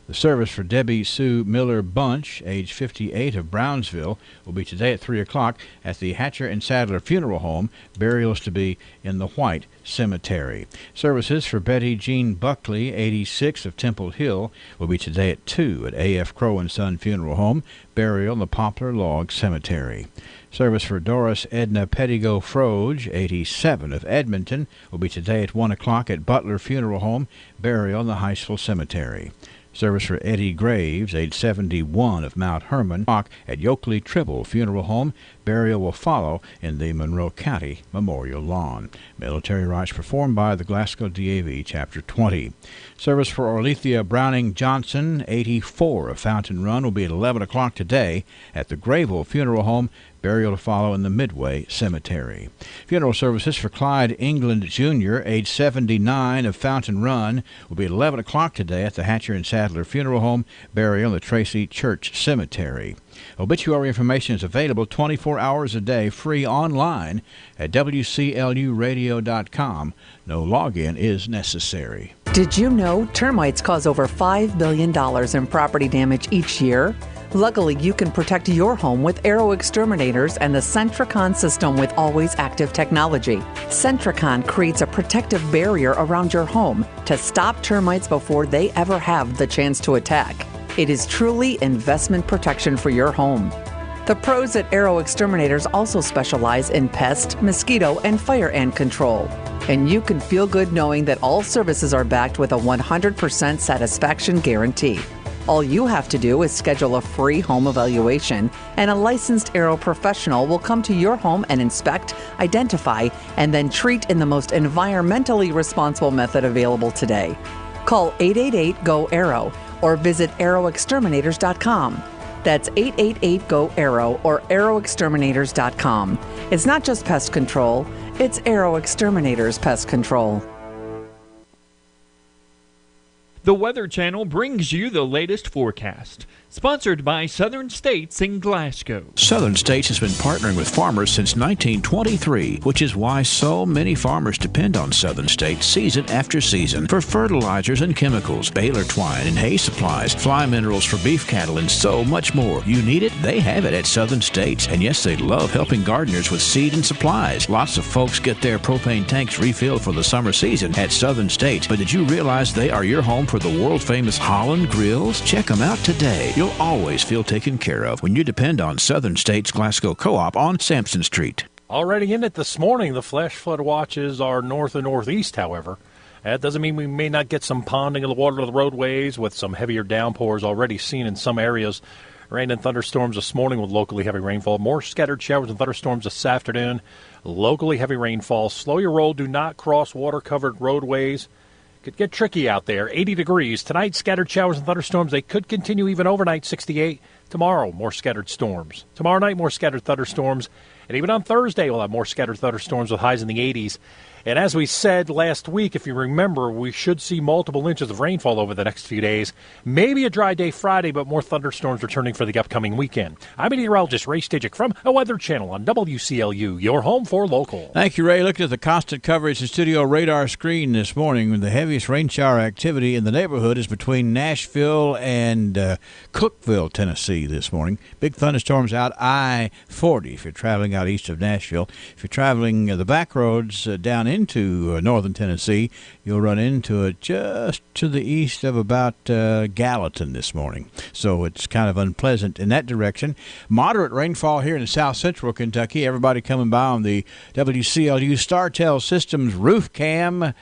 S17: The service for Debbie Sue Miller Bunch, age 58, of Brownsville, will be today at 3 o'clock at the Hatcher and Sadler Funeral Home. Burial is to be in the White Cemetery. Services for Betty Jean Buckley, 86, of Temple Hill, will be today at 2 at A.F. Crow and Son Funeral Home. Burial in the Poplar Log Cemetery. Service for Doris Edna Pettigo Froge, 87, of Edmonton, will be today at 1 o'clock at Butler Funeral Home. Burial in the Heisel Cemetery. Service for Eddie Graves, age 71, of Mount Hermon, at Yoakley Tribble Funeral Home. Burial will follow in the Monroe County Memorial Lawn. Military rites performed by the Glasgow DAV, Chapter 20. Service for Orlethea Browning Johnson, 84, of Fountain Run, will be at 11 o'clock today at the Grayville Funeral Home. Burial to follow in the Midway Cemetery. Funeral services for Clyde England Jr., age 79, of Fountain Run, will be at 11 o'clock today at the Hatcher and Sadler Funeral Home. Burial in the Tracy Church Cemetery. Obituary information is available 24 hours a day, free online at WCLUradio.com. No login is necessary.
S6: Did you know termites cause over $5 billion in property damage each year? Luckily, you can protect your home with Arrow Exterminators and the Centricon system with always active technology. Centricon creates a protective barrier around your home to stop termites before they ever have the chance to attack. It is truly investment protection for your home. The pros at Arrow Exterminators also specialize in pest, mosquito, and fire ant control. And you can feel good knowing that all services are backed with a 100% satisfaction guarantee. All you have to do is schedule a free home evaluation, and a licensed Arrow professional will come to your home and inspect, identify, and then treat in the most environmentally responsible method available today. Call 888-GO-ARROW or visit arrowexterminators.com. That's 888-GO-ARROW or arrowexterminators.com. It's not just pest control, it's Arrow Exterminators Pest Control.
S7: The Weather Channel brings you the latest forecast. Sponsored by Southern States in Glasgow.
S17: Southern States has been partnering with farmers since 1923, which is why so many farmers depend on Southern States season after season for fertilizers and chemicals, baler twine and hay supplies, fly minerals for beef cattle, and so much more. You need it? They have it at Southern States. And yes, they love helping gardeners with seed and supplies. Lots of folks get their propane tanks refilled for the summer season at Southern States. But did you realize they are your home for the world-famous Holland grills? Check them out today. You'll always feel taken care of when you depend on Southern States Glasgow Co-op on Sampson Street.
S18: Already in it this morning, the flash flood watches are north and northeast, however. That doesn't mean we may not get some ponding of the water of the roadways with some heavier downpours already seen in some areas. Rain and thunderstorms this morning with locally heavy rainfall. More scattered showers and thunderstorms this afternoon. Locally heavy rainfall. Slow your roll. Do not cross water-covered roadways. Could get tricky out there. 80 degrees. Tonight, scattered showers and thunderstorms. They could continue even overnight, 68. Tomorrow, more scattered storms. Tomorrow night, more scattered thunderstorms. And even on Thursday, we'll have more scattered thunderstorms with highs in the 80s. And as we said last week, if you remember, we should see multiple inches of rainfall over the next few days. Maybe a dry day Friday, but more thunderstorms returning for the upcoming weekend. I'm meteorologist Ray Stidgick from a Weather Channel on WCLU, your home for local.
S17: Thank you, Ray. Looking at the constant coverage and studio radar screen this morning, the heaviest rain shower activity in the neighborhood is between Nashville and Cookeville, Tennessee this morning. Big thunderstorms out I-40 if you're traveling out east of Nashville. If you're traveling the back roads down into northern Tennessee, you'll run into it just to the east of about Gallatin this morning. So it's kind of unpleasant in that direction. Moderate rainfall here in south central Kentucky. Everybody coming by on the WCLU StarTel Systems roof cam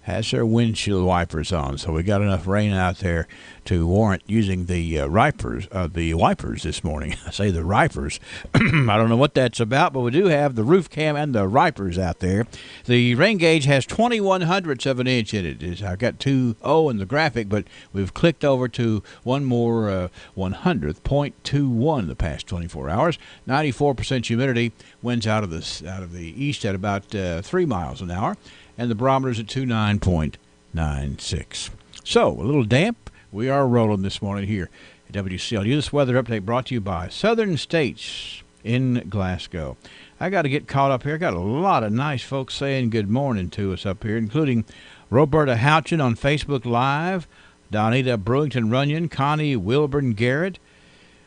S17: has their windshield wipers on, so we got enough rain out there to warrant using the wipers this morning. I say the ripers. I don't know what that's about, but we do have the roof cam and the ripers out there. The rain gauge has 21/100ths of an inch in it. I got 2.0 in the graphic, but we've clicked over to one more 100th, 0.21 the past 24 hours. 94% humidity. Winds out of the east at about 3 miles an hour. And the barometer's at 29.96. So, a little damp. We are rolling this morning here at WCLU. This weather update brought to you by Southern States in Glasgow. I got to get caught up here. I got a lot of nice folks saying good morning to us up here, including Roberta Houchin on Facebook Live, Donita Brewington Runyon, Connie Wilburn Garrett.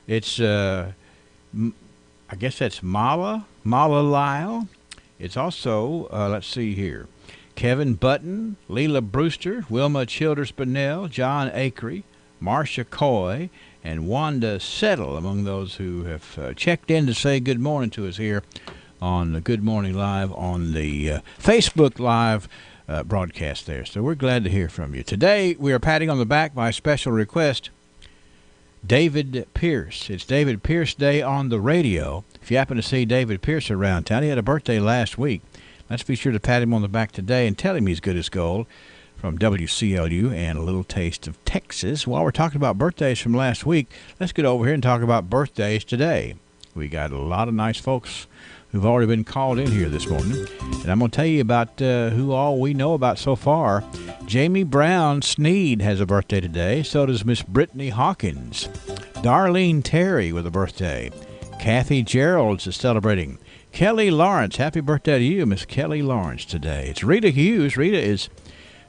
S17: It's, I guess that's Mala Lyle. It's also, let's see here, Kevin Button, Leela Brewster, Wilma Childers Bunnell, John Akery, Marcia Coy, and Wanda Settle among those who have checked in to say good morning to us here on the Good Morning Live on the Facebook Live broadcast there. So we're glad to hear from you. Today we are patting on the back by special request David Pierce. It's David Pierce Day on the radio. If you happen to see David Pierce around town, he had a birthday last week. Let's be sure to pat him on the back today and tell him he's good as gold from WCLU and a little taste of Texas. While we're talking about birthdays from last week, let's get over here and talk about birthdays today. We got a lot of nice folks who've already been called in here this morning. And I'm going to tell you about who all we know about so far. Jamie Brown Sneed has a birthday today. So does Miss Brittany Hawkins. Darlene Terry with a birthday. Kathy Gerald's is celebrating. Kelly Lawrence, happy birthday to you, Miss Kelly Lawrence, today. It's Rita Hughes. Rita is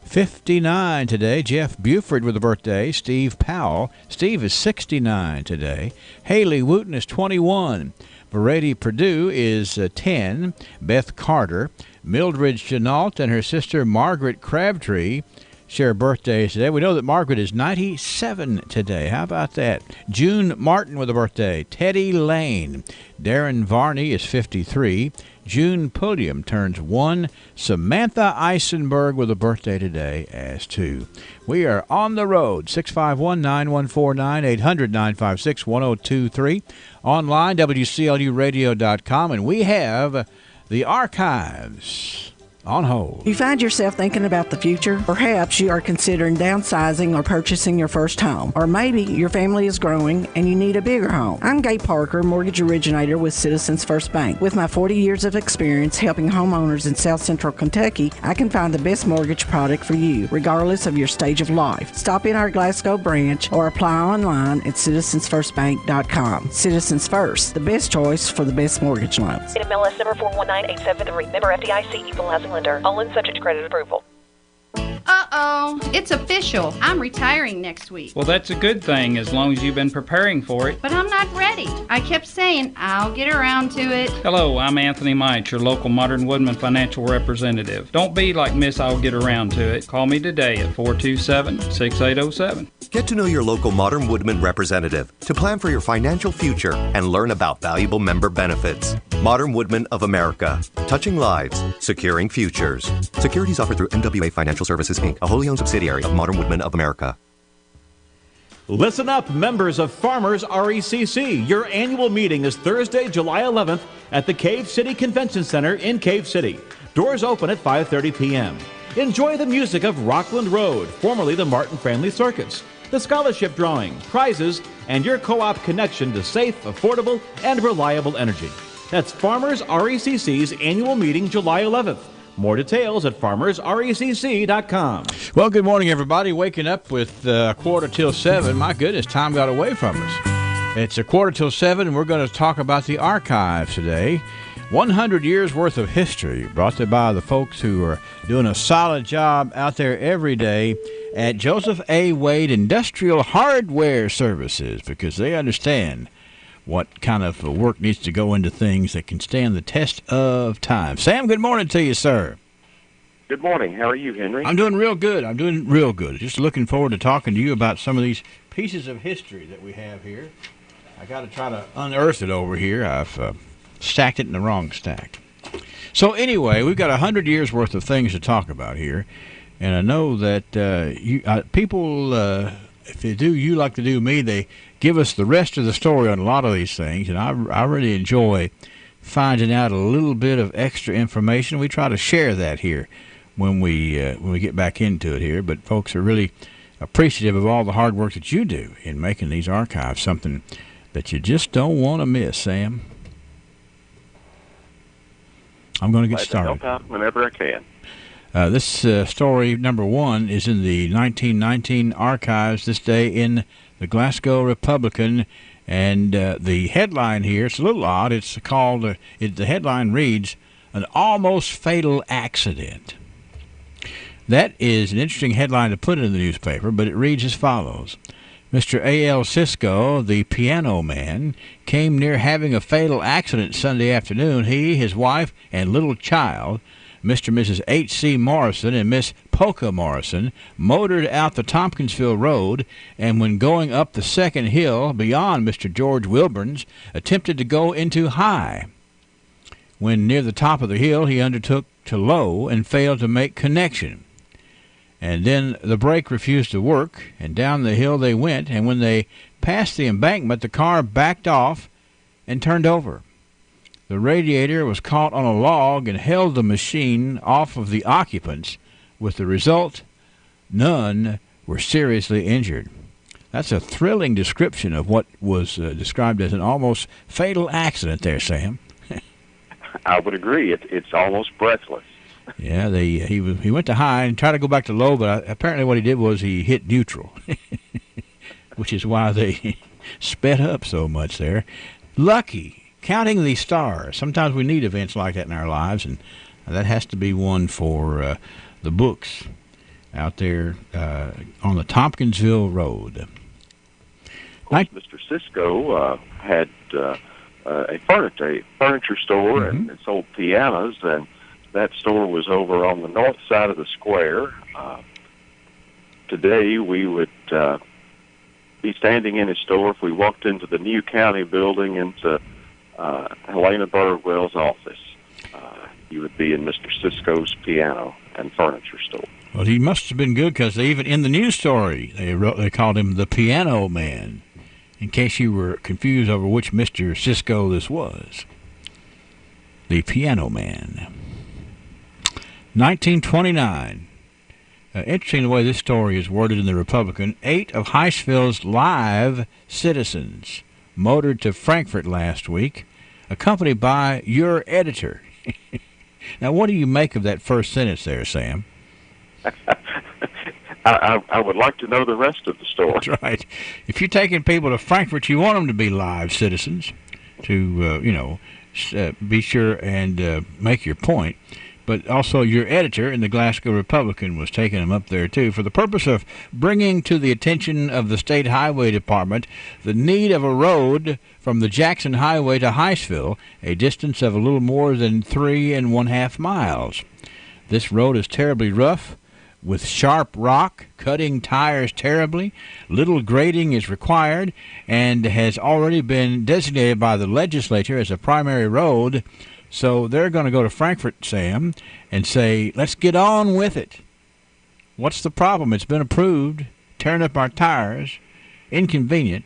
S17: 59 today. Jeff Buford with a birthday. Steve Powell. Steve is 69 today. Haley Wooten is 21. Brady Perdue is 10. Beth Carter. Mildred Chenault and her sister Margaret Crabtree share birthdays today. We know that Margaret is 97 today. How about that? June Martin with a birthday. Teddy Lane. Darren Varney is 53. June Pulliam turns 1. Samantha Eisenberg with a birthday today as 2. We are on the road. 651-9149, 800-956-1023. Online, WCLUradio.com. And we have the archives on hold.
S8: You find yourself thinking about the future? Perhaps you are considering downsizing or purchasing your first home. Or maybe your family is growing and you need a bigger home. I'm Gay Parker, mortgage originator with Citizens First Bank. With my 40 years of experience helping homeowners in South Central Kentucky, I can find the best mortgage product for you, regardless of your stage of life. Stop in our Glasgow branch or apply online at citizensfirstbank.com. Citizens First, the best choice for the best mortgage loans.
S9: MLS number 419873. Member FDIC, equal housing lender. All in subject to credit approval.
S10: Uh-oh, it's official. I'm retiring next week.
S11: Well, that's a good thing as long as you've been preparing for it.
S10: But I'm not ready. I kept saying I'll get around to it.
S11: Hello, I'm Anthony Mite, your local Modern Woodman financial representative. Don't be like Miss I'll get around to it. Call me today at 427-6807.
S25: Get to know your local Modern Woodman representative to plan for your financial future and learn about valuable member benefits. Modern Woodman of America. Touching lives, securing futures. Securities offered through MWA Financial Services, Inc., a wholly owned subsidiary of Modern Woodman of America.
S26: Listen up, members of Farmers RECC. Your annual meeting is Thursday, July 11th at the Cave City Convention Center in Cave City. Doors open at 5:30 p.m. Enjoy the music of Rockland Road, formerly the Martin Family Circus, the scholarship drawing, prizes, and your co-op connection to safe, affordable, and reliable energy. That's Farmers RECC's annual meeting, July 11th. More details at farmersrecc.com.
S17: Well, good morning, everybody. Waking up with 7:15. My goodness, time got away from us. It's 7:15, and we're going to talk about the archives today. 100 years worth of history brought to you by the folks who are doing a solid job out there every day at Joseph A. Wade Industrial Hardware Services, because they understand what kind of work needs to go into things that can stand the test of time. Sam, good morning to you, sir.
S2: Good morning. How are you, Henry?
S17: I'm doing real good. Just looking forward to talking to you about some of these pieces of history that we have here. I got to try to unearth it over here. I've stacked it in the wrong stack. So anyway, we've got 100 years worth of things to talk about here, and I know that people, if they do you like to do me, they give us the rest of the story on a lot of these things, and I really enjoy finding out a little bit of extra information. We try to share that here when we get back into it here, but folks are really appreciative of all the hard work that you do in making these archives something that you just don't want to miss, Sam. I'm going to get started.
S2: Help out whenever I can.
S17: This story, number one, is in the 1919 archives this day in the Glasgow Republican, and the headline here, it's a little odd. It's called, the headline reads, "An Almost Fatal Accident." That is an interesting headline to put in the newspaper, but it reads as follows. Mr. A.L. Cisco, the piano man, came near having a fatal accident Sunday afternoon. He, his wife, and little child, Mr. and Mrs. H.C. Morrison and Miss Polka Morrison, motored out the Tompkinsville Road, and when going up the second hill beyond Mr. George Wilburn's, attempted to go into high. When near the top of the hill, he undertook to low and failed to make connection. And then the brake refused to work, and down the hill they went, and when they passed the embankment, the car backed off and turned over. The radiator was caught on a log and held the machine off of the occupants, with the result, none were seriously injured. That's a thrilling description of what was described as an almost fatal accident there, Sam.
S2: I would agree. It's almost breathless.
S17: Yeah, he went to high and tried to go back to low, but apparently what he did was he hit neutral, which is why they sped up so much there. Lucky, counting the stars. Sometimes we need events like that in our lives, and that has to be one for the books out there on the Tompkinsville Road.
S2: Mr. Cisco had a furniture store and sold pianos, and that store was over on the north side of the square. Today, we would be standing in his store if we walked into the new county building into Helena Birdwell's office. You would be in Mr. Cisco's piano and furniture store.
S17: Well, he must have been good, because even in the news story, they called him the Piano Man, in case you were confused over which Mr. Cisco this was. The Piano Man. 1929. Interesting the way this story is worded in the Republican. 8 of Heistville's live citizens motored to Frankfort last week, accompanied by your editor. Now, what do you make of that first sentence there, Sam?
S2: I would like to know the rest of the story.
S17: That's right. If you're taking people to Frankfort, you want them to be live citizens to, be sure and make your point. But also your editor in the Glasgow Republican was taking them up there, too, for the purpose of bringing to the attention of the State Highway Department the need of a road from the Jackson Highway to Heistville, a distance of a little more than 3½ miles. This road is terribly rough, with sharp rock, cutting tires terribly. Little grading is required, and has already been designated by the legislature as a primary road. So they're going to go to Frankfort, Sam, and say, let's get on with it. What's the problem? It's been approved. Tearing up our tires. Inconvenient.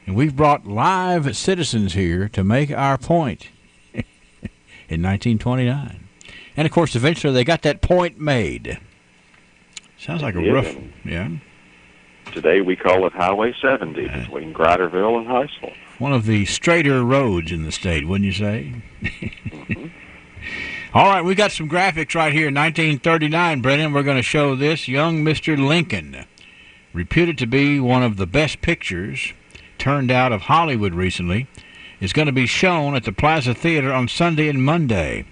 S17: And we've brought live citizens here to make our point in 1929. And, of course, eventually they got that point made. Sounds like a rough... Yeah.
S2: Today we call it Highway 70 between Griderville and Heistville.
S17: One of the straighter roads in the state, wouldn't you say? Mm-hmm. All right, we got some graphics right here. 1939, Brennan, we're going to show this. Young Mr. Lincoln, reputed to be one of the best pictures turned out of Hollywood recently, is going to be shown at the Plaza Theater on Sunday and Monday.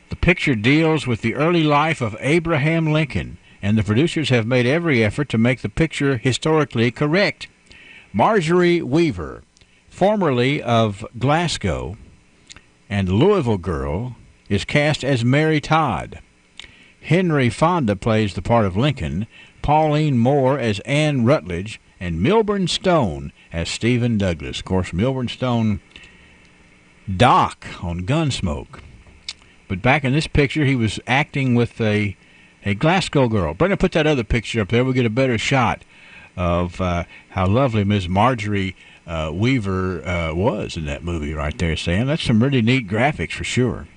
S17: The picture deals with the early life of Abraham Lincoln, and the producers have made every effort to make the picture historically correct. Marjorie Weaver, formerly of Glasgow, and the Louisville girl is cast as Mary Todd. Henry Fonda plays the part of Lincoln, Pauline Moore as Anne Rutledge, and Milburn Stone as Stephen Douglas. Of course, Milburn Stone, Doc on Gunsmoke. But back in this picture, he was acting with a Glasgow girl. Brenda, put that other picture up there. We'll get a better shot of how lovely Miss Marjorie Weaver was in that movie right there, Sam. That's some really neat graphics for sure.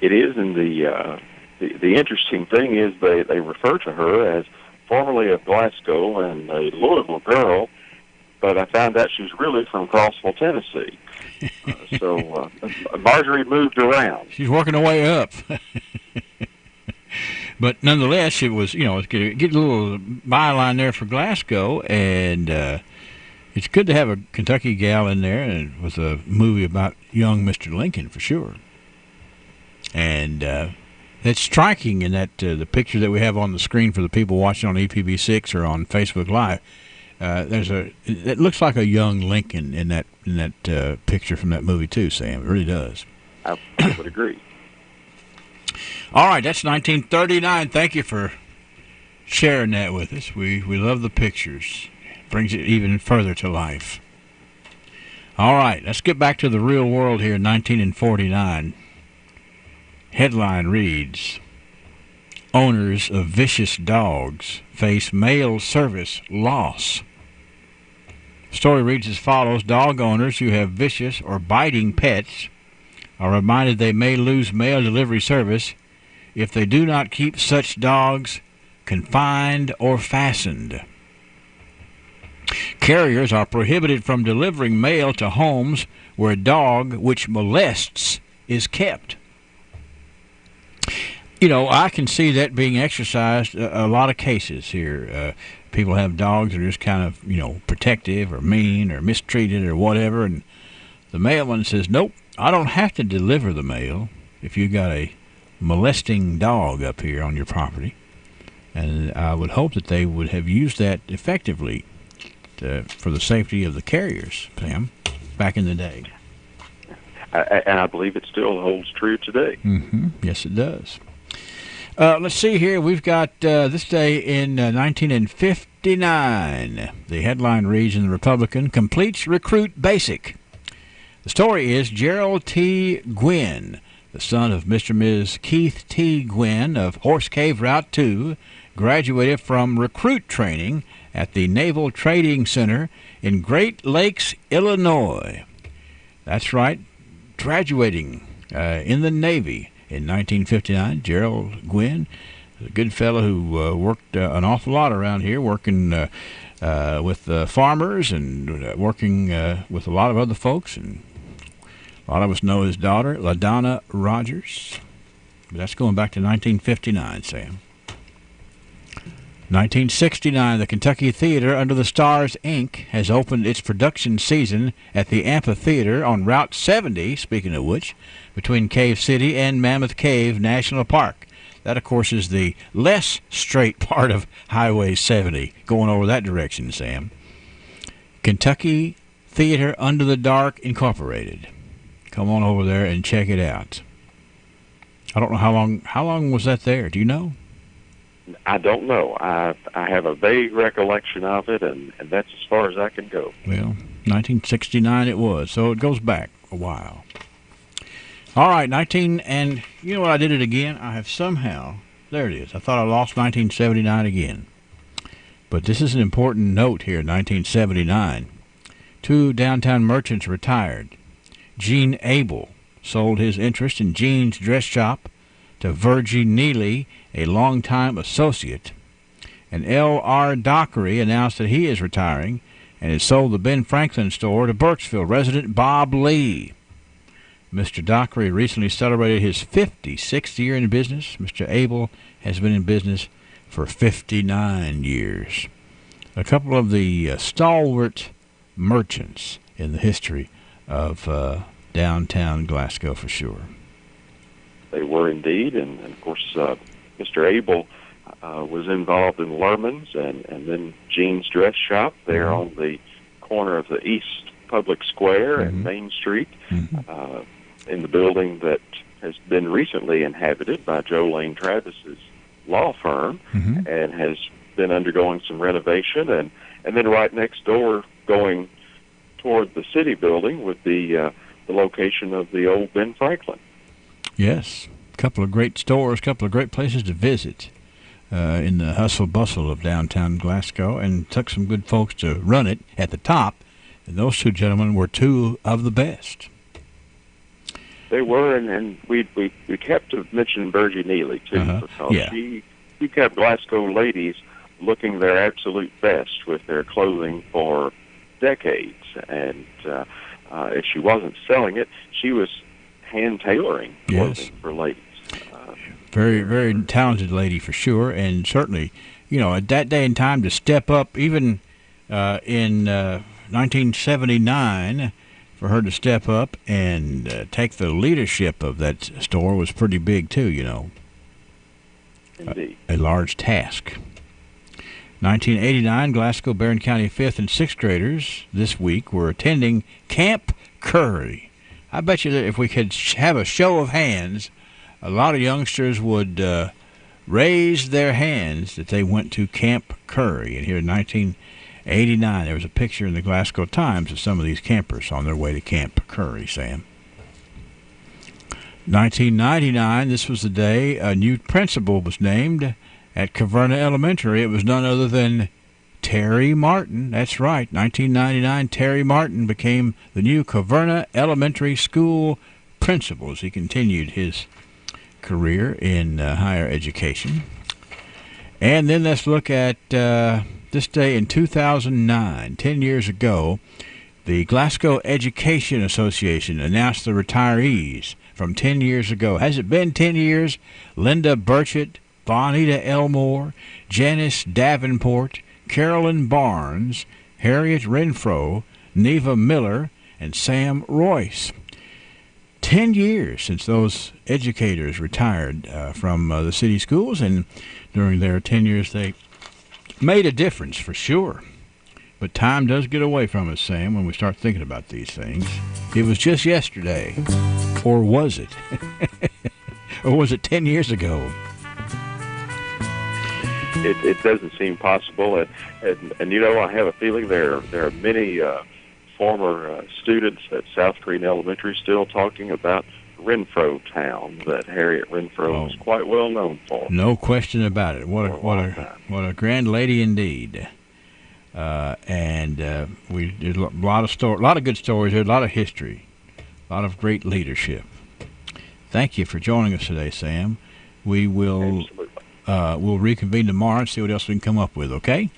S2: It is, and the interesting thing is they refer to her as formerly of Glasgow and a Louisville girl, but I found out she's really from Crossville, Tennessee. So Marjorie moved around.
S17: She's working her way up. But nonetheless, it was, get a little byline there for Glasgow, and it's good to have a Kentucky gal in there, and with a movie about young Mr. Lincoln for sure. And it's striking in that the picture that we have on the screen for the people watching on EPB6 or on Facebook Live. It looks like a young Lincoln in that picture from that movie too, Sam. It really does.
S2: I would agree.
S17: All right, that's 1939. Thank you for sharing that with us. We love the pictures. Brings it even further to life. All right, let's get back to the real world here in 1949. Headline reads, owners of vicious dogs face mail service loss. Story reads as follows. Dog owners who have vicious or biting pets are reminded they may lose mail delivery service if they do not keep such dogs confined or fastened. Carriers are prohibited from delivering mail to homes where a dog which molests is kept. I can see that being exercised a lot of cases here. People have dogs that are just kind of, protective or mean or mistreated or whatever, and the mailman says, nope, I don't have to deliver the mail if you got a molesting dog up here on your property. And I would hope that they would have used that effectively for the safety of the carriers, Sam, back in the day.
S2: And I believe it still holds true today.
S17: Mm-hmm. Yes, it does. Let's see here. We've got this day in 1959. The headline reads in the Republican, completes recruit basic. The story is Gerald T. Gwynn, the son of Mr. and Ms. Keith T. Gwynn of Horse Cave Route 2, graduated from recruit training at the Naval Trading Center in Great Lakes, Illinois. That's right, graduating in the Navy in 1959. Gerald Gwynn, a good fellow who worked an awful lot around here, working with farmers and working with a lot of other folks, and a lot of us know his daughter, LaDonna Rogers. But that's going back to 1959, Sam. 1969, the Kentucky Theater Under the Stars, Inc. has opened its production season at the Amphitheater on Route 70, speaking of which, between Cave City and Mammoth Cave National Park. That, of course, is the less straight part of Highway 70, going over that direction, Sam. Kentucky Theater Under the Dark, Incorporated. Come on over there and check it out. I don't know how long was that there? Do you know?
S2: I don't know. I have a vague recollection of it, and that's as far as I can go.
S17: Well, 1969 it was, so it goes back a while. All right, and you know what? I did it again. I have somehow, there it is. I thought I lost 1979 again. But this is an important note here, 1979. 2 downtown merchants retired. Gene Abel sold his interest in Gene's dress shop to Virgie Neely, a longtime associate. And L.R. Dockery announced that he is retiring and has sold the Ben Franklin store to Burkesville resident Bob Lee. Mr. Dockery recently celebrated his 56th year in business. Mr. Abel has been in business for 59 years. A couple of the stalwart merchants in the history of downtown Glasgow for sure.
S2: They were indeed, and of course, Mr. Abel was involved in Lerman's and then Gene's dress shop there on the corner of the East Public Square and Main Street, in the building that has been recently inhabited by Joe Lane Travis's law firm and has been undergoing some renovation. And then right next door, going toward the city building, would be the location of the old Ben Franklin.
S17: Yes, a couple of great stores, a couple of great places to visit in the hustle bustle of downtown Glasgow, and took some good folks to run it at the top. And those two gentlemen were two of the best.
S2: They were, and we kept to mention Virgie Neely, too, because she kept Glasgow ladies looking their absolute best with their clothing for decades. And if she wasn't selling it, she was hand-tailoring clothing for ladies.
S17: Very, very talented lady for sure, and certainly, at that day and time to step up, even in 1979, for her to step up and take the leadership of that store was pretty big too,
S2: Indeed.
S17: A large task. 1989, Glasgow, Barron County 5th and 6th graders this week were attending Camp Curry. I bet you that if we could have a show of hands, a lot of youngsters would raise their hands that they went to Camp Curry. And here in 1989, there was a picture in the Glasgow Times of some of these campers on their way to Camp Curry, Sam. 1999, this was the day a new principal was named at Caverna Elementary. It was none other than Terry Martin. That's right, 1999, Terry Martin became the new Caverna Elementary School principal as he continued his career in higher education. And then let's look at this day in 2009, 10 years ago, the Glasgow Education Association announced the retirees from 10 years ago. Has it been 10 years? Linda Burchett, Bonita Elmore, Janice Davenport, Carolyn Barnes, Harriet Renfro, Neva Miller, and Sam Royce. 10 years since those educators retired from the city schools, and during their 10 years they made a difference for sure. But time does get away from us, Sam, when we start thinking about these things. It was just yesterday. Or was it? Or was it 10 years ago?
S2: It doesn't seem possible. And I have a feeling there are many former students at South Green Elementary still talking about Renfro Town that Harriet Renfro was quite well known for.
S17: No question about it. What a grand lady indeed. We did a lot of good stories here, a lot of history, a lot of great leadership. Thank you for joining us today, Sam. We will we'll reconvene tomorrow and see what else we can come up with. Okay?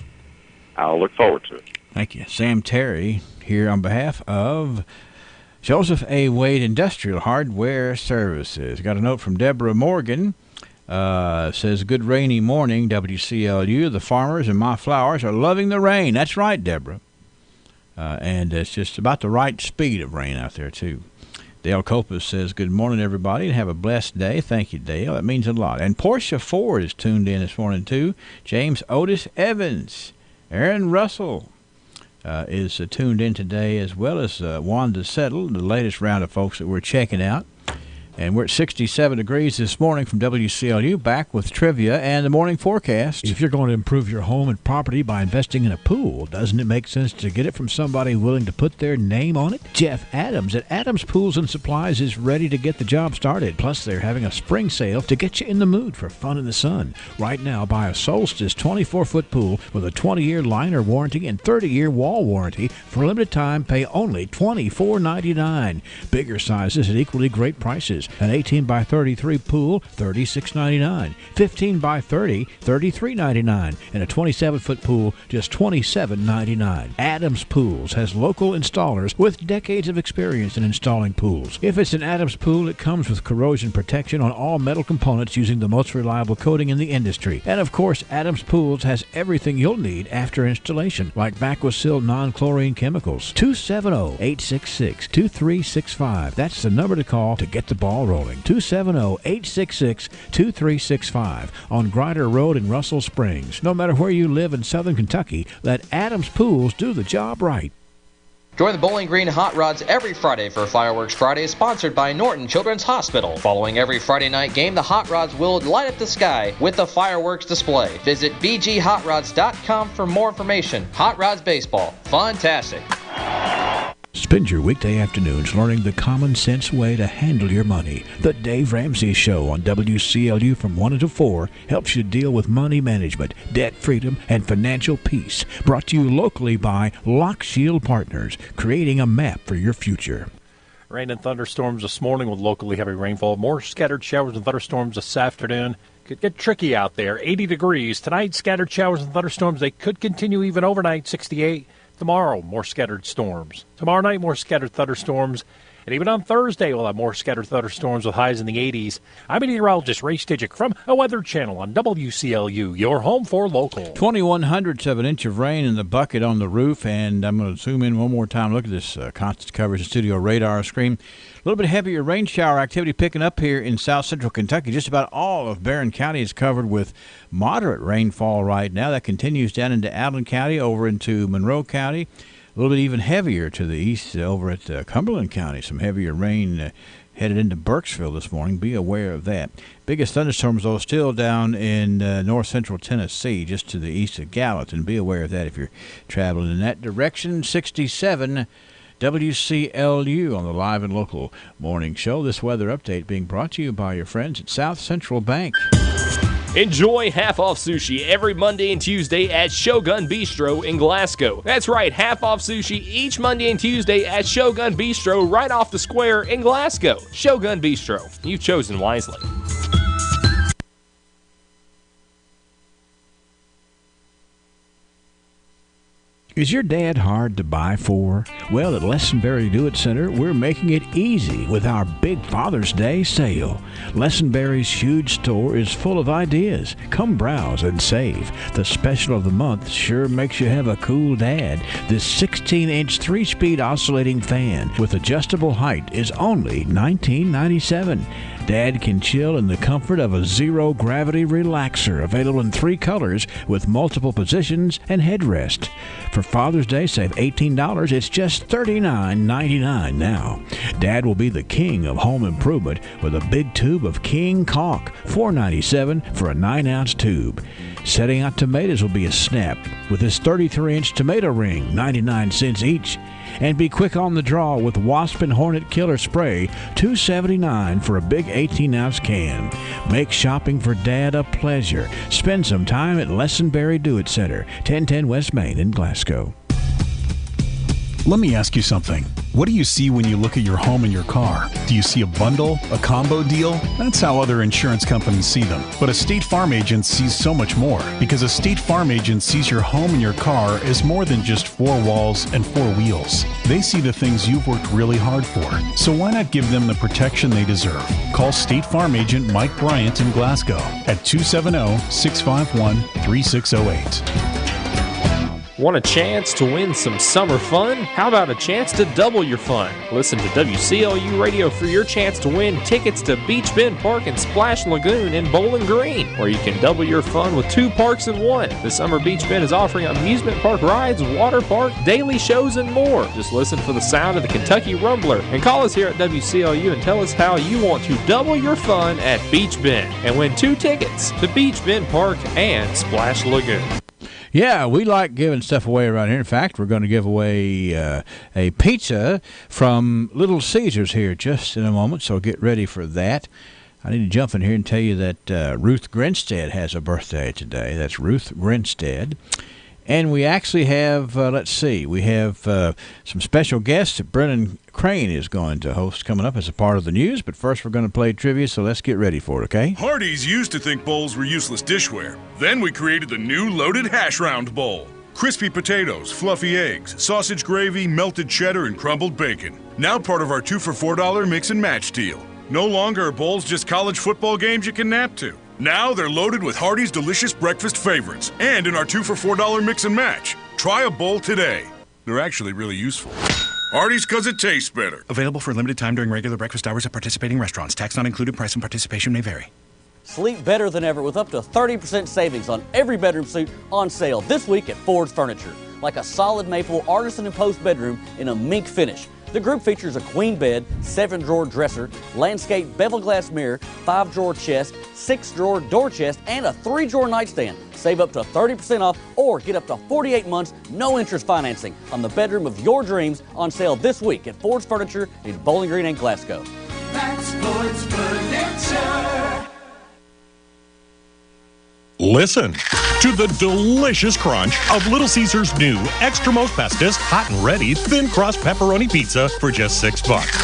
S2: I'll look forward to it.
S17: Thank you, Sam Terry, here on behalf of Joseph A. Wade Industrial Hardware Services. Got a note from Deborah Morgan. Says, good rainy morning, WCLU. The farmers and my flowers are loving the rain. That's right, Deborah. And it's just about the right speed of rain out there, too. Dale Copus says, good morning, everybody, and have a blessed day. Thank you, Dale. That means a lot. And Portia Ford is tuned in this morning, too. James Otis Evans. Aaron Russell is tuned in today, as well as Wanda Settle, the latest round of folks that we're checking out. And we're at 67 degrees this morning from WCLU, back with trivia and the morning forecast.
S12: If you're going to improve your home and property by investing in a pool, doesn't it make sense to get it from somebody willing to put their name on it? Jeff Adams at Adams Pools and Supplies is ready to get the job started. Plus, they're having a spring sale to get you in the mood for fun in the sun. Right now, buy a Solstice 24-foot pool with a 20-year liner warranty and 30-year wall warranty. For a limited time, pay only $24.99. Bigger sizes at equally great prices. An 18 by 33 pool, $36.99. 15 by 30, $33.99. And a 27-foot pool, just $27.99. Adams Pools has local installers with decades of experience in installing pools. If it's an Adams pool, it comes with corrosion protection on all metal components using the most reliable coating in the industry. And of course, Adams Pools has everything you'll need after installation, like Vacuosil non-chlorine chemicals. 270-866-2365. That's the number to call to get the ball rolling. 270-866-2365 on Grider Road in Russell Springs. No matter where you live in southern Kentucky, let Adams Pools do the job right.
S13: Join the Bowling Green Hot Rods every Friday for Fireworks Friday, sponsored by Norton Children's Hospital. Following every Friday night game, the Hot Rods will light up the sky with a fireworks display. Visit bghotrods.com for more information. Hot Rods Baseball. Fantastic.
S12: Spend your weekday afternoons learning the common sense way to handle your money. The Dave Ramsey Show on WCLU from 1 until 4 helps you deal with money management, debt freedom, and financial peace. Brought to you locally by Lock Shield Partners, creating a map for your future.
S18: Rain and thunderstorms this morning with locally heavy rainfall. More scattered showers and thunderstorms this afternoon. Could get tricky out there. 80 degrees. Tonight, scattered showers and thunderstorms. They could continue even overnight, 68. Tomorrow, more scattered storms. Tomorrow night, more scattered thunderstorms. And even on Thursday, we'll have more scattered thunderstorms with highs in the 80s. I'm meteorologist Ray Stidgick from a Weather Channel on WCLU, your home for local.
S17: 0.01 of an inch of rain in the bucket on the roof, and I'm going to zoom in one more time. Look at this constant coverage of studio radar screen. A little bit heavier rain shower activity picking up here in south central Kentucky. Just about all of Barron County is covered with moderate rainfall right now. That continues down into Allen County, over into Monroe County. A little bit even heavier to the east over at Cumberland County. Some heavier rain headed into Burkesville this morning. Be aware of that. Biggest thunderstorms, though, still down in north central Tennessee, just to the east of Gallatin. Be aware of that if you're traveling in that direction. 67 WCLU on the live and local morning show. This weather update being brought to you by your friends at South Central Bank.
S14: Enjoy half-off sushi every Monday and Tuesday at Shogun Bistro in Glasgow. That's right, half-off sushi each Monday and Tuesday at Shogun Bistro right off the square in Glasgow. Shogun Bistro. You've chosen wisely.
S12: Is your dad hard to buy for? Well, at Lessonberry Do-It Center, we're making it easy with our big Father's Day sale. Lessonberry's huge store is full of ideas. Come browse and save. The special of the month sure makes you have a cool dad. This 16-inch 3-speed oscillating fan with adjustable height is only $19.97. Dad can chill in the comfort of a zero-gravity relaxer, available in 3 colors with multiple positions and headrest. For Father's Day, save $18. It's just $39.99 now. Dad will be the king of home improvement with a big tube of King Caulk, $4.97 for a 9-ounce tube. Setting out tomatoes will be a snap with this 33-inch tomato ring, 99 cents each. And be quick on the draw with Wasp and Hornet Killer Spray, $2.79 for a big 18-ounce can. Make shopping for Dad a pleasure. Spend some time at Lessonberry Do-It Center, 1010 West Main in Glasgow.
S15: Let me ask you something. What do you see when you look at your home and your car? Do you see a bundle, a combo deal? That's how other insurance companies see them. But a State Farm agent sees so much more, because a State Farm agent sees your home and your car as more than just 4 walls and 4 wheels. They see the things you've worked really hard for. So why not give them the protection they deserve? Call State Farm agent Mike Bryant in Glasgow at 270-651-3608.
S14: Want a chance to win some summer fun? How about a chance to double your fun? Listen to WCLU Radio for your chance to win tickets to Beach Bend Park and Splash Lagoon in Bowling Green, where you can double your fun with 2 parks in one. The Summer Beach Bend is offering amusement park rides, water park, daily shows, and more. Just listen for the sound of the Kentucky Rumbler and call us here at WCLU and tell us how you want to double your fun at Beach Bend and win 2 tickets to Beach Bend Park and Splash Lagoon.
S17: Yeah, we like giving stuff away around here. In fact, we're going to give away a pizza from Little Caesars here just in a moment, so get ready for that. I need to jump in here and tell you that Ruth Grinstead has a birthday today. That's Ruth Grinstead. And we actually have, we have some special guests that Brennan Crane is going to host coming up as a part of the news. But first we're going to play trivia, so let's get ready for it, okay?
S16: Hardee's used to think bowls were useless dishware. Then we created the new Loaded Hash Round Bowl. Crispy potatoes, fluffy eggs, sausage gravy, melted cheddar, and crumbled bacon. Now part of our 2 for $4 mix and match deal. No longer are bowls just college football games you can nap to. Now they're loaded with Hardee's delicious breakfast favorites and in our 2 for $4 mix and match. Try a bowl today. They're actually really useful. Hardee's, because it tastes better.
S19: Available for a limited time during regular breakfast hours at participating restaurants. Tax not included. Price and participation may vary.
S20: Sleep better than ever with up to 30% savings on every bedroom suite on sale this week at Ford's Furniture.
S1: like a solid maple artisan imposed bedroom in a mink finish. The group features a queen bed, 7-drawer dresser, landscape bevel glass mirror, 5-drawer chest, 6-drawer door chest, and a 3-drawer nightstand. Save up to 30% off or get up to 48 months, no interest financing on the bedroom of your dreams, on sale this week at Ford's Furniture in Bowling Green and Glasgow.
S3: That's Ford's Furniture.
S20: Listen to the delicious crunch of Little Caesar's new Extra Most Bestest Hot and Ready Thin Crust Pepperoni Pizza for just $6.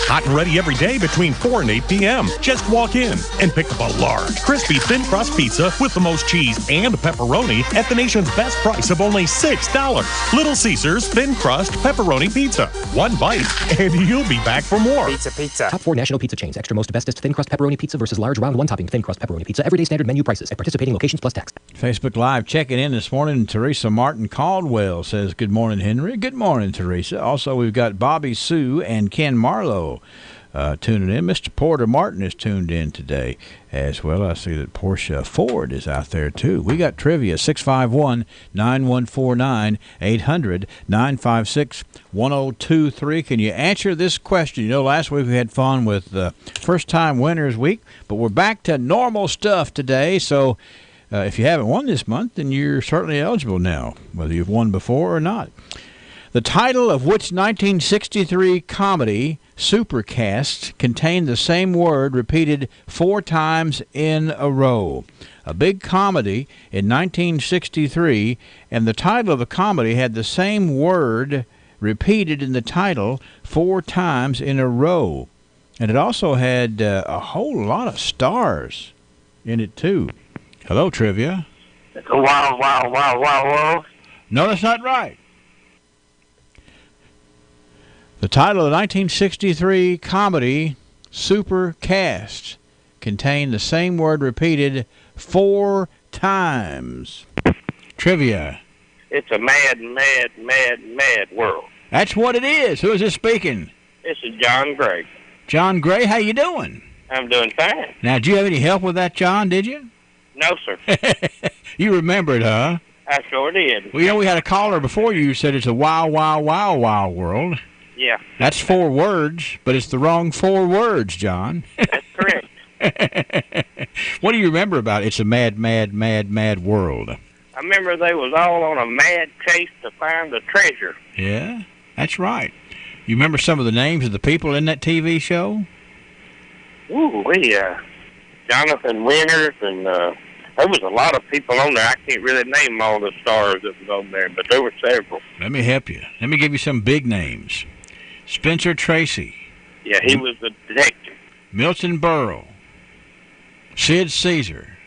S20: Hot and ready every day between 4 and 8 p.m. Just walk in and pick up a large, crispy thin crust pizza with the most cheese and pepperoni at the nation's best price of only $6. Little Caesar's Thin Crust Pepperoni Pizza. One bite and you'll be back for more.
S21: Pizza. Top 4 national pizza chains. Extra Most Bestest Thin Crust Pepperoni Pizza versus large round one-topping Thin Crust Pepperoni Pizza. Everyday standard menu prices at participating locations plus tax.
S17: Facebook Live checking in this morning. Teresa Martin Caldwell says, good morning, Henry. Good morning, Teresa. Also, we've got Bobby Sue and Ken Marlowe tuning in. Mr. Porter Martin is tuned in today as well. I see that Portia Ford is out there, too. We got trivia, 651-9149, 800-956-1023. Can you answer this question? You know, last week we had fun with First-Time Winners Week, but we're back to normal stuff today, so if you haven't won this month, then you're certainly eligible now, whether you've won before or not. The title of which 1963 comedy supercast contained the same word repeated 4 times in a row? A big comedy in 1963, and the title of the comedy had the same word repeated in the title 4 times in a row. And it also had a whole lot of stars in it, too. Hello, Trivia.
S22: It's a wild, wild, wild, wild world.
S17: No, that's not right. The title of the 1963 comedy Supercast contained the same word repeated 4 times. Trivia.
S22: It's a mad, mad, mad, mad world.
S17: That's what it is. Who is this speaking?
S22: This is John Gray.
S17: John Gray, how you doing?
S22: I'm doing fine.
S17: Now, did you have any help with that, John, did you?
S22: No, sir.
S17: You remembered, huh?
S22: I sure did.
S17: Well, you know, we had a caller before you said it's a wild, wild, wild, wild world.
S22: Yeah.
S17: That's 4 words, but it's the wrong 4 words, John.
S22: That's correct.
S17: What do you remember about It's a Mad, Mad, Mad, Mad World?
S22: I remember they was all on a mad chase to find the treasure.
S17: Yeah, that's right. You remember some of the names of the people in that TV show?
S22: Ooh, Jonathan Winters, and there was a lot of people on there. I can't really name all the stars that was on there, but there were several.
S17: Let me help you. Let me give you some big names. Spencer Tracy.
S22: Yeah, he was the detective.
S17: Milton Berle. Sid Caesar.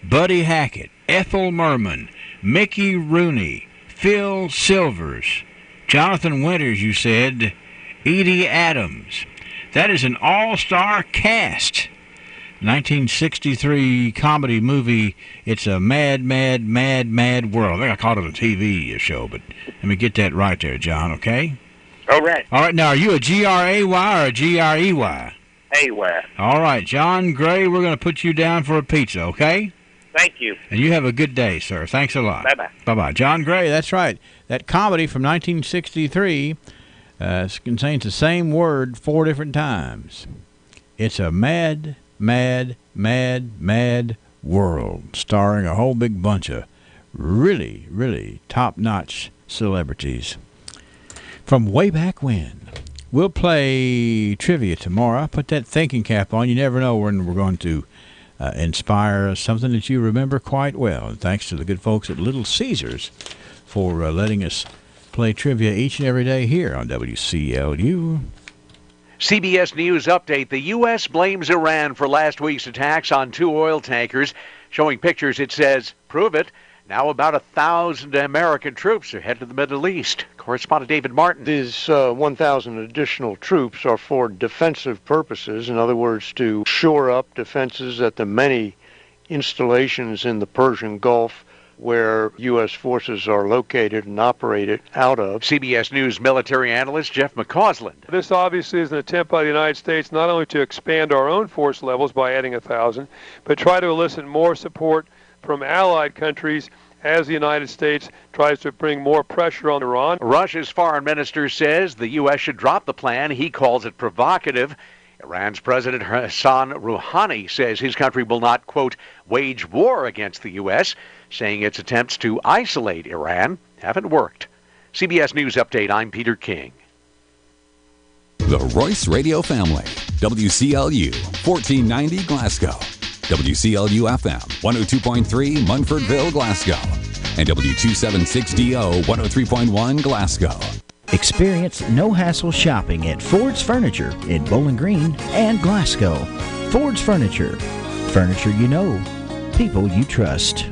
S17: Buddy Hackett. Ethel Merman. Mickey Rooney. Phil Silvers. Jonathan Winters, you said. Edie Adams. That is an all-star cast. 1963 comedy movie, It's a Mad, Mad, Mad, Mad World. I think I called it a TV show, but let me get that right there, John, okay?
S22: All right.
S17: All right, now, are you a G-R-A-Y or a G-R-E-Y?
S22: A-Y.
S17: All right, John Gray, we're going to put you down for a pizza, okay?
S22: Thank you.
S17: And you have a good day, sir. Thanks a lot.
S22: Bye-bye.
S17: Bye-bye. John Gray, that's right. That comedy from 1963 contains the same word 4 different times. It's a mad, mad, mad, mad world, starring a whole big bunch of really, really top-notch celebrities from way back when. We'll play trivia tomorrow. Put that thinking cap on. You never know when we're going to inspire something that you remember quite well. And thanks to the good folks at Little Caesars for letting us play trivia each and every day here on WCLU.
S5: CBS News update. The U.S. blames Iran for last week's attacks on 2 oil tankers. Showing pictures, it says, prove it. Now about 1,000 American troops are headed to the Middle East. Correspondent David Martin.
S23: These 1,000 additional troops are for defensive purposes. In other words, to shore up defenses at the many installations in the Persian Gulf where U.S. forces are located and operated out of.
S5: CBS News military analyst Jeff McCausland.
S27: This obviously is an attempt by the United States not only to expand our own force levels by adding 1,000, but try to elicit more support from allied countries as the United States tries to bring more pressure on Iran.
S4: Russia's foreign minister says the U.S. should drop the plan. He calls it provocative. Iran's President Hassan Rouhani says his country will not, quote, wage war against the U.S., saying its attempts to isolate Iran haven't worked. CBS News Update, I'm Peter King.
S6: The Royce Radio Family, WCLU, 1490 Glasgow, WCLU FM, 102.3 Munfordville, Glasgow, and W276DO, 103.1 Glasgow.
S7: Experience no-hassle shopping at Ford's Furniture in Bowling Green and Glasgow. Ford's Furniture. Furniture you know. People you trust.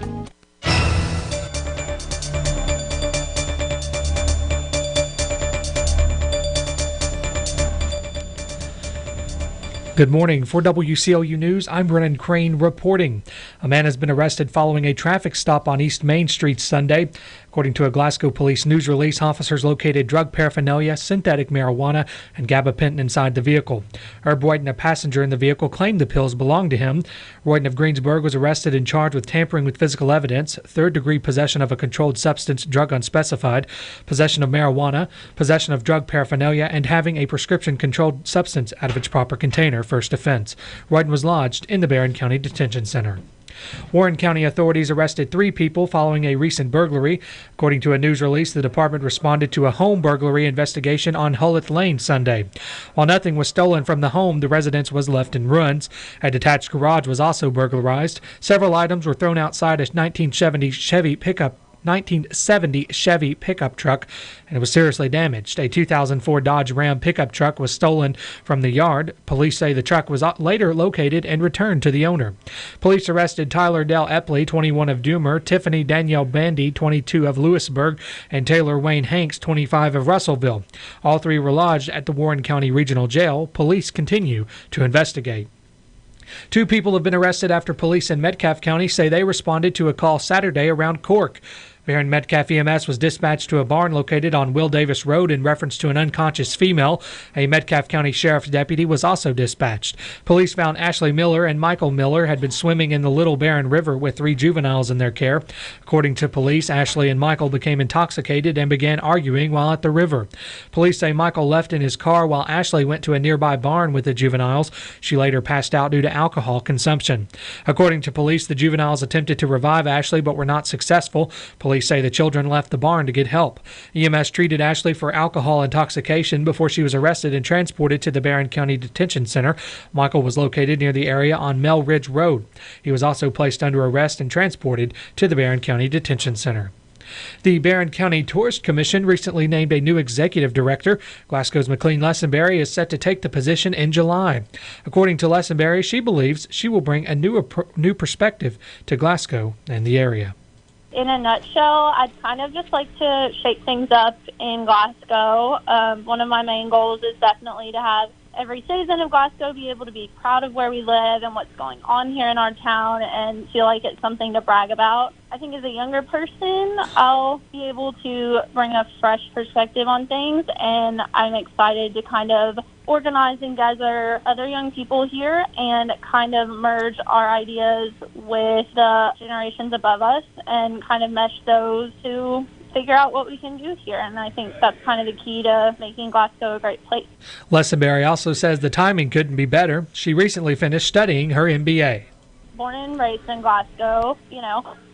S8: Good morning. For WCLU News, I'm Brennan Crane reporting. A man has been arrested following a traffic stop on East Main Street Sunday. According to a Glasgow police news release, officers located drug paraphernalia, synthetic marijuana, and gabapentin inside the vehicle. Herb Royden, a passenger in the vehicle, claimed the pills belonged to him. Royden of Greensburg was arrested and charged with tampering with physical evidence, third-degree possession of a controlled substance, drug unspecified, possession of marijuana, possession of drug paraphernalia, and having a prescription-controlled substance out of its proper container, first offense. Royden was lodged in the Barron County Detention Center. Warren County authorities arrested 3 people following a recent burglary. According to a news release, the department responded to a home burglary investigation on Hulleth Lane Sunday. While nothing was stolen from the home, the residence was left in ruins. A detached garage was also burglarized. Several items were thrown outside a 1970 Chevy pickup truck, and it was seriously damaged. A 2004 Dodge Ram pickup truck was stolen from the yard. Police say the truck was later located and returned to the owner. Police arrested Tyler Dell Epley, 21 of Doomer, Tiffany Danielle Bandy, 22 of Lewisburg, and Taylor Wayne Hanks, 25 of Russellville. All 3 were lodged at the Warren County Regional Jail. Police continue to investigate. 2 people have been arrested after police in Metcalfe County say they responded to a call Saturday around Cork. Barron Metcalfe EMS was dispatched to a barn located on Will Davis Road in reference to an unconscious female. A Metcalfe County Sheriff's deputy was also dispatched. Police found Ashley Miller and Michael Miller had been swimming in the Little Barron River with 3 juveniles in their care. According to police, Ashley and Michael became intoxicated and began arguing while at the river. Police say Michael left in his car while Ashley went to a nearby barn with the juveniles. She later passed out due to alcohol consumption. According to police, the juveniles attempted to revive Ashley but were not successful. Police say the children left the barn to get help. EMS treated Ashley for alcohol intoxication before she was arrested and transported to the Barron County Detention Center. Michael was located near the area on Mel Ridge Road. He was also placed under arrest and transported to the Barron County Detention Center. The Barron County Tourist Commission recently named a new executive director. Glasgow's McLean Lessenberry is set to take the position in July. According to Lessenberry, she believes she will bring a new perspective to Glasgow and the area.
S9: In a nutshell, I'd kind of just like to shake things up in Glasgow. One of my main goals is definitely to have every citizen of Glasgow be able to be proud of where we live and what's going on here in our town and feel like it's something to brag about. I think as a younger person, I'll be able to bring a fresh perspective on things, and I'm excited to kind of organize and gather other young people here and kind of merge our ideas with the generations above us and kind of mesh those to figure out what we can do here. And I think that's kind of the key to making Glasgow a great place.
S8: Lessenberry also says the timing couldn't be better. She recently finished studying her MBA.
S9: Born and raised in Glasgow,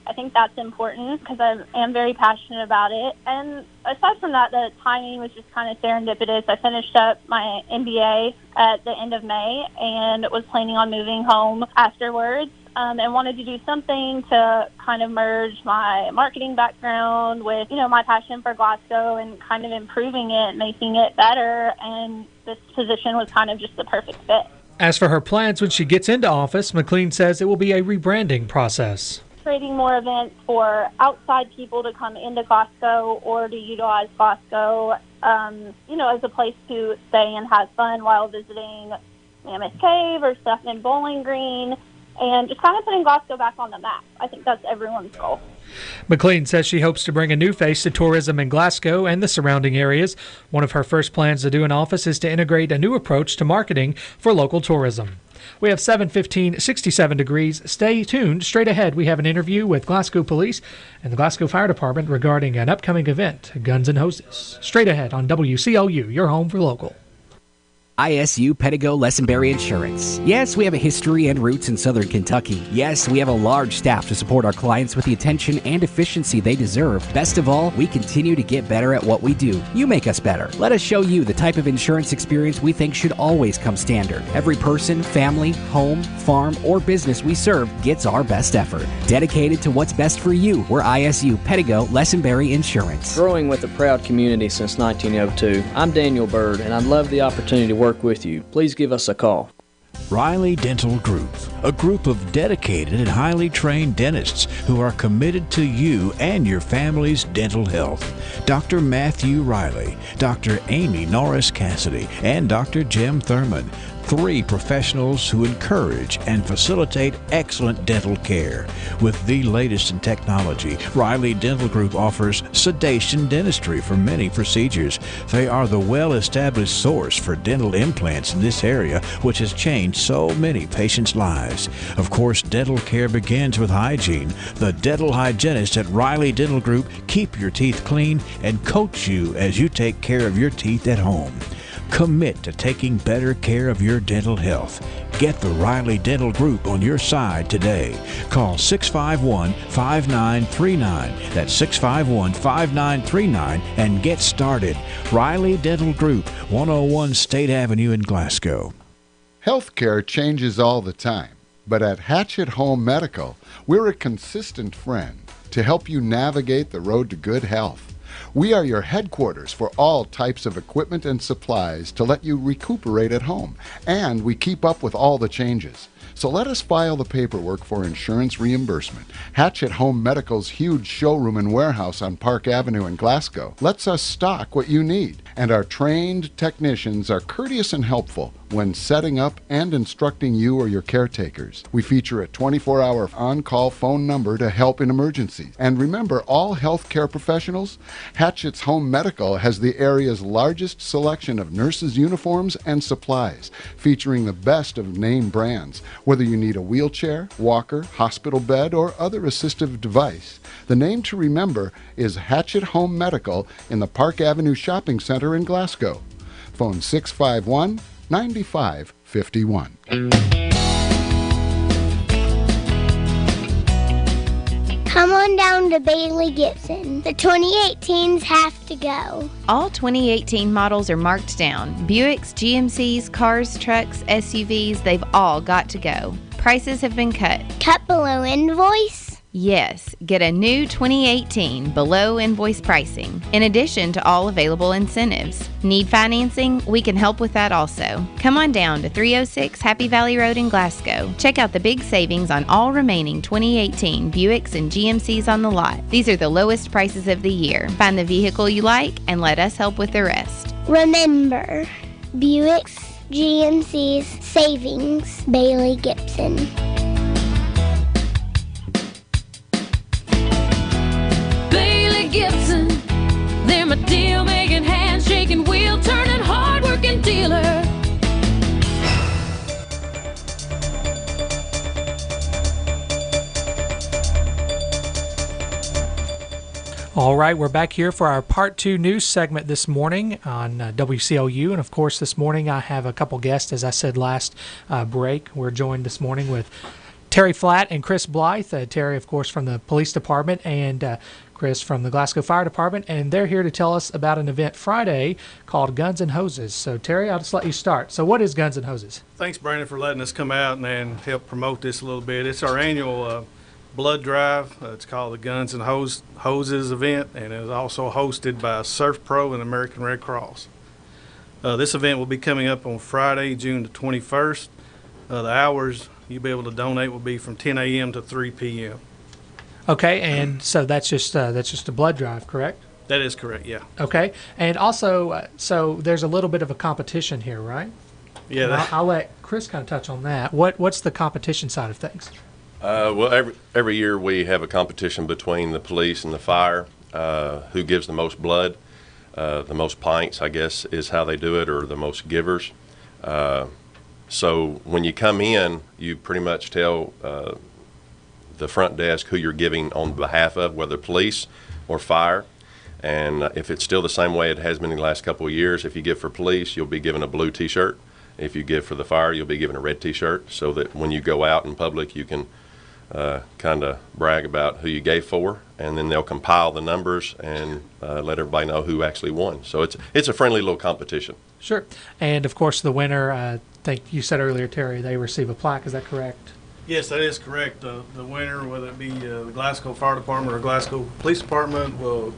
S9: I think that's important because I am very passionate about it. And aside from that, the timing was just kind of serendipitous. I finished up my MBA at the end of May and was planning on moving home afterwards. And wanted to do something to kind of merge my marketing background with, my passion for Glasgow and kind of improving it, making it better. And this position was kind of just the perfect fit.
S8: As for her plans when she gets into office, McLean says it will be a rebranding process.
S9: Creating more events for outside people to come into Glasgow or to utilize Glasgow, as a place to stay and have fun while visiting Mammoth Cave or stuff in Bowling Green. And just kind of putting Glasgow back on the map. I think that's everyone's goal.
S8: McLean says she hopes to bring a new face to tourism in Glasgow and the surrounding areas. One of her first plans to do in office is to integrate a new approach to marketing for local tourism. We have 7:15, 67 degrees. Stay tuned. Straight ahead, we have an interview with Glasgow Police and the Glasgow Fire Department regarding an upcoming event, Guns and Hoses. Straight ahead on WCLU, your home for local.
S2: ISU Pedigo Lessenberry Insurance. Yes, we have a history and roots in Southern Kentucky. Yes, we have a large staff to support our clients with the attention and efficiency they deserve. Best of all, we continue to get better at what we do. You make us better. Let us show you the type of insurance experience we think should always come standard. Every person, family, home, farm, or business we serve gets our best effort. Dedicated to what's best for you, we're ISU Pedigo Lessenberry Insurance.
S10: Growing with a proud community since 1902, I'm Daniel Bird, and I'd love the opportunity to work with you. Please give us a call.
S12: Riley Dental Group, a group of dedicated and highly trained dentists who are committed to you and your family's dental health. Dr. Matthew Riley, Dr. Amy Norris Cassidy, and Dr. Jim Thurman. 3 professionals who encourage and facilitate excellent dental care. With the latest in technology, Riley Dental Group offers sedation dentistry for many procedures. They are the well-established source for dental implants in this area, which has changed so many patients' lives. Of course, dental care begins with hygiene. The dental hygienists at Riley Dental Group keep your teeth clean and coach you as you take care of your teeth at home. Commit to taking better care of your dental health. Get the Riley Dental Group on your side today. Call 651-5939. That's 651-5939 and get started. Riley Dental Group, 101 State Avenue in Glasgow.
S11: Healthcare changes all the time, but at Hatchet Home Medical, we're a consistent friend to help you navigate the road to good health. We are your headquarters for all types of equipment and supplies to let you recuperate at home, and we keep up with all the changes. So let us file the paperwork for insurance reimbursement. Hatchet Home Medical's huge showroom and warehouse on Park Avenue in Glasgow lets us stock what you need, and our trained technicians are courteous and helpful when setting up and instructing you or your caretakers. We feature a 24-hour on-call phone number to help in emergencies. And remember, all healthcare professionals, Hatchet's Home Medical has the area's largest selection of nurses' uniforms and supplies, featuring the best of name brands. Whether you need a wheelchair, walker, hospital bed, or other assistive device, the name to remember is Hatchet Home Medical in the Park Avenue Shopping Center in Glasgow. Phone 651-9551.
S13: Come on down to Bailey Gibson. The 2018s have to go.
S24: All 2018 models are marked down. Buicks, GMCs, cars, trucks, SUVs, they've all got to go. Prices have been cut.
S13: Cut below invoice?
S24: Yes, get a new 2018 below invoice pricing, in addition to all available incentives. Need financing? We can help with that also. Come on down to 306 Happy Valley Road in Glasgow. Check out the big savings on all remaining 2018 Buicks and GMCs on the lot. These are the lowest prices of the year. Find the vehicle you like and let us help with the rest.
S13: Remember, Buicks, GMCs, savings, Bailey Gibson.
S25: Gibson, they're my deal-making, handshaking, wheel-turning, hard-working dealer.
S8: All right, we're back here for our Part 2 news segment this morning on WCLU. And, of course, this morning I have a couple guests, as I said last break. We're joined this morning with Terry Flatt and Chris Blythe. Terry, of course, from the police department, and Chris from the Glasgow Fire Department. And they're here to tell us about an event Friday called Guns and Hoses. So, Terry, I'll just let you start. So what is Guns and Hoses?
S26: Thanks, Brandon, for letting us come out and help promote this a little bit. It's our annual blood drive. It's called the Guns and Hoses event, and it is also hosted by Surf Pro and American Red Cross. This event will be coming up on Friday, June the 21st. The hours you'll be able to donate will be from 10 a.m. to 3 p.m.
S8: Okay, and so that's just a blood drive, correct?
S26: That is correct, yeah.
S8: Okay, and also, so there's a little bit of a competition here, right?
S26: Yeah.
S8: I'll let Chris kind of touch on that. What's the competition side of things?
S1: Well, every year we have a competition between the police and the fire. Who gives the most blood, the most pints, I guess, is how they do it, or the most givers. So when you come in, you pretty much tell the front desk who you're giving on behalf of, whether police or fire. And if it's still the same way it has been in the last couple of years, if you give for police, you'll be given a blue T-shirt. If you give for the fire, you'll be given a red T-shirt, so that when you go out in public, you can kind of brag about who you gave for, and then they'll compile the numbers and let everybody know who actually won. So it's a friendly little competition.
S8: Sure. And, of course, the winner, I think you said earlier, Terry, they receive a plaque. Is that correct?
S26: Yes, that is correct. The winner, whether it be the Glasgow Fire Department or Glasgow Police Department, will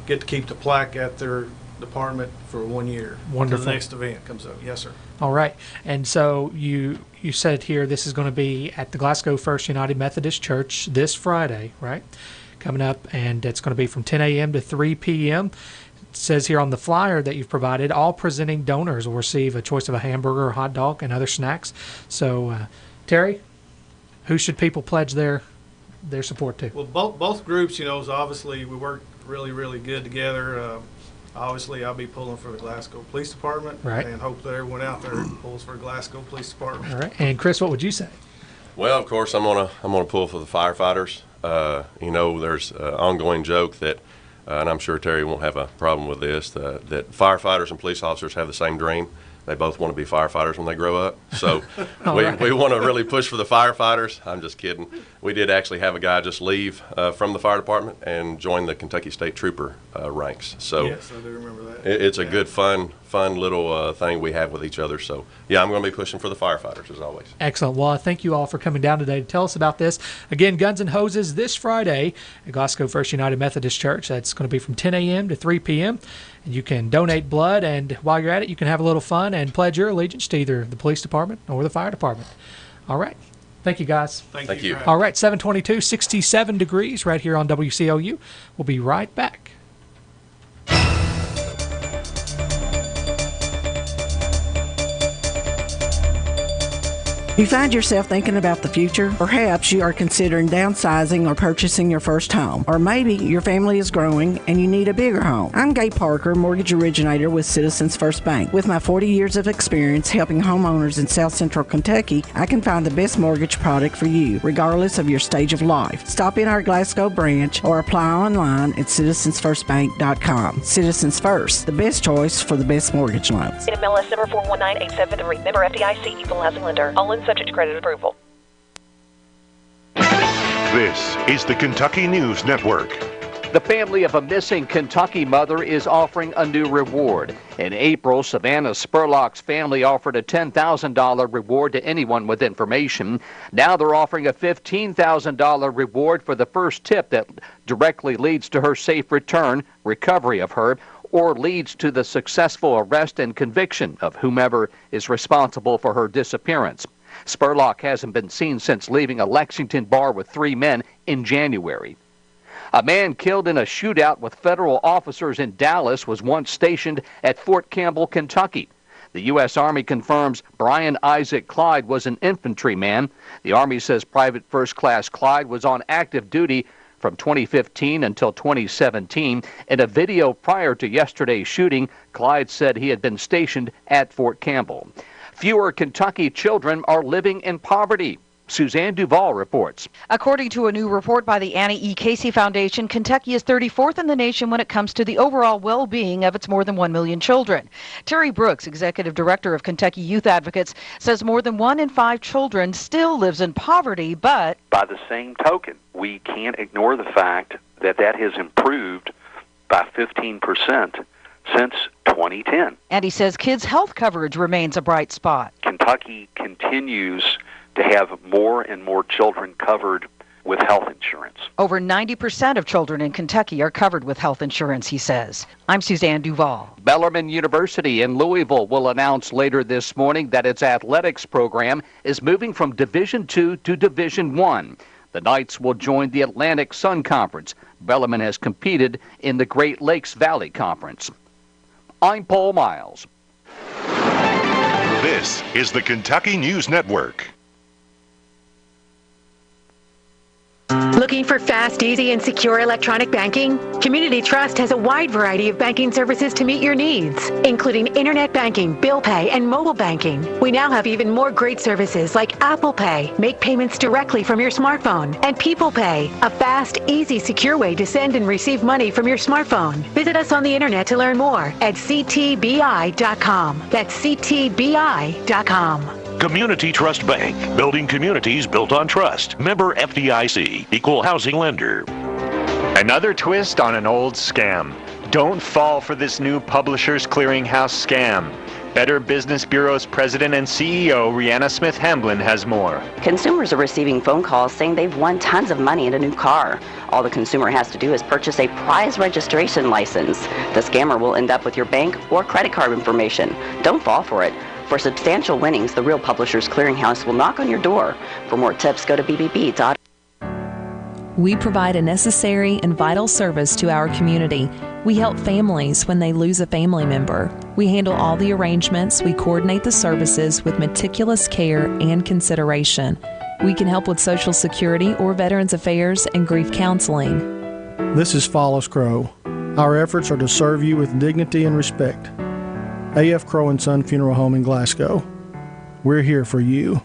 S26: get to keep the plaque at their department for 1 year.
S8: Wonderful.
S26: Until the next event comes up. Yes, sir.
S8: All right. And so you said here this is going to be at the Glasgow First United Methodist Church this Friday, right? Coming up, and it's going to be from 10 a.m. to 3 p.m. It says here on the flyer that you've provided, all presenting donors will receive a choice of a hamburger, a hot dog, and other snacks. So, Terry, who should people pledge their support to?
S26: Well, both groups, is obviously we work really, really good together. Obviously, I'll be pulling for the Glasgow Police Department,
S8: right,
S26: and hope that everyone out there pulls for Glasgow Police Department.
S8: All right. And Chris, what would you say?
S1: Well, of course, I'm gonna pull for the firefighters. There's an ongoing joke that, and I'm sure Terry won't have a problem with this, that firefighters and police officers have the same dream. They both want to be firefighters when they grow up. So we want to really push for the firefighters. I'm just kidding. We did actually have a guy just leave from the fire department and join the Kentucky State Trooper ranks. So
S26: yes, I do remember that.
S1: It's a good, fun little thing we have with each other. So, yeah, I'm going to be pushing for the firefighters, as always.
S8: Excellent. Well, thank you all for coming down today to tell us about this. Again, Guns and Hoses this Friday at Glasgow First United Methodist Church. That's going to be from 10 a.m. to 3 p.m. You can donate blood, and while you're at it, you can have a little fun and pledge your allegiance to either the police department or the fire department. All right. Thank you, guys.
S26: Thank you.
S8: All right, 722, 67 degrees right here on WCLU. We'll be right back.
S3: You find yourself thinking about the future? Perhaps you are considering downsizing or purchasing your first home. Or maybe your family is growing and you need a bigger home. I'm Gay Parker, mortgage originator with Citizens First Bank. With my 40 years of experience helping homeowners in South Central Kentucky, I can find the best mortgage product for you, regardless of your stage of life. Stop in our Glasgow branch or apply online at citizensfirstbank.com. Citizens First, the best choice for the best mortgage loans.
S14: MLS number 419873. Member FDIC, equal housing lender. All in subject to credit approval.
S15: This is the Kentucky News Network.
S5: The family of a missing Kentucky mother is offering a new reward. In April, Savannah Spurlock's family offered a $10,000 reward to anyone with information. Now they're offering a $15,000 reward for the first tip that directly leads to her safe return, recovery of her, or leads to the successful arrest and conviction of whomever is responsible for her disappearance. Spurlock hasn't been seen since leaving a Lexington bar with 3 men in January. A man killed in a shootout with federal officers in Dallas was once stationed at Fort Campbell, Kentucky. The U.S. Army confirms Brian Isaac Clyde was an infantryman. The Army says Private First Class Clyde was on active duty from 2015 until 2017. In a video prior to yesterday's shooting, Clyde said he had been stationed at Fort Campbell. Fewer Kentucky children are living in poverty. Suzanne Duvall reports.
S16: According to a new report by the Annie E. Casey Foundation, Kentucky is 34th in the nation when it comes to the overall well-being of its more than 1 million children. Terry Brooks, executive director of Kentucky Youth Advocates, says more than 1 in 5 children still lives in poverty, but
S18: by the same token, we can't ignore the fact that has improved by 15% since 2010.
S16: And he says kids' health coverage remains a bright spot.
S18: Kentucky continues to have more and more children covered with health insurance.
S16: Over 90% of children in Kentucky are covered with health insurance, he says. I'm Suzanne Duvall.
S5: Bellarmine University in Louisville will announce later this morning that its athletics program is moving from Division II to Division I. The Knights will join the Atlantic Sun Conference. Bellarmine has competed in the Great Lakes Valley Conference. I'm Paul Miles.
S15: This is the Kentucky News Network.
S17: Looking for fast, easy, and secure electronic banking? Community Trust has a wide variety of banking services to meet your needs, including internet banking, bill pay, and mobile banking. We now have even more great services like Apple Pay, make payments directly from your smartphone, and People Pay, a fast, easy, secure way to send and receive money from your smartphone. Visit us on the internet to learn more at ctbi.com. That's ctbi.com.
S15: Community Trust Bank, building communities built on trust. Member FDIC, equal housing lender.
S19: Another twist on an old scam. Don't fall for this new Publishers Clearinghouse scam. Better Business Bureau's president and CEO, Rihanna Smith Hamblin, has more.
S20: Consumers are receiving phone calls saying they've won tons of money in a new car. All the consumer has to do is purchase a prize registration license. The scammer will end up with your bank or credit card information. Don't fall for it. For substantial winnings, the real Publishers Clearinghouse will knock on your door. For more tips, go to bbb.org.
S21: We provide a necessary and vital service to our community. We help families when they lose a family member. We handle all the arrangements. We coordinate the services with meticulous care and consideration. We can help with Social Security or Veterans Affairs and grief counseling.
S22: This is Follows Crow. Our efforts are to serve you with dignity and respect. A.F. Crow & Son Funeral Home in Glasgow. We're here for you.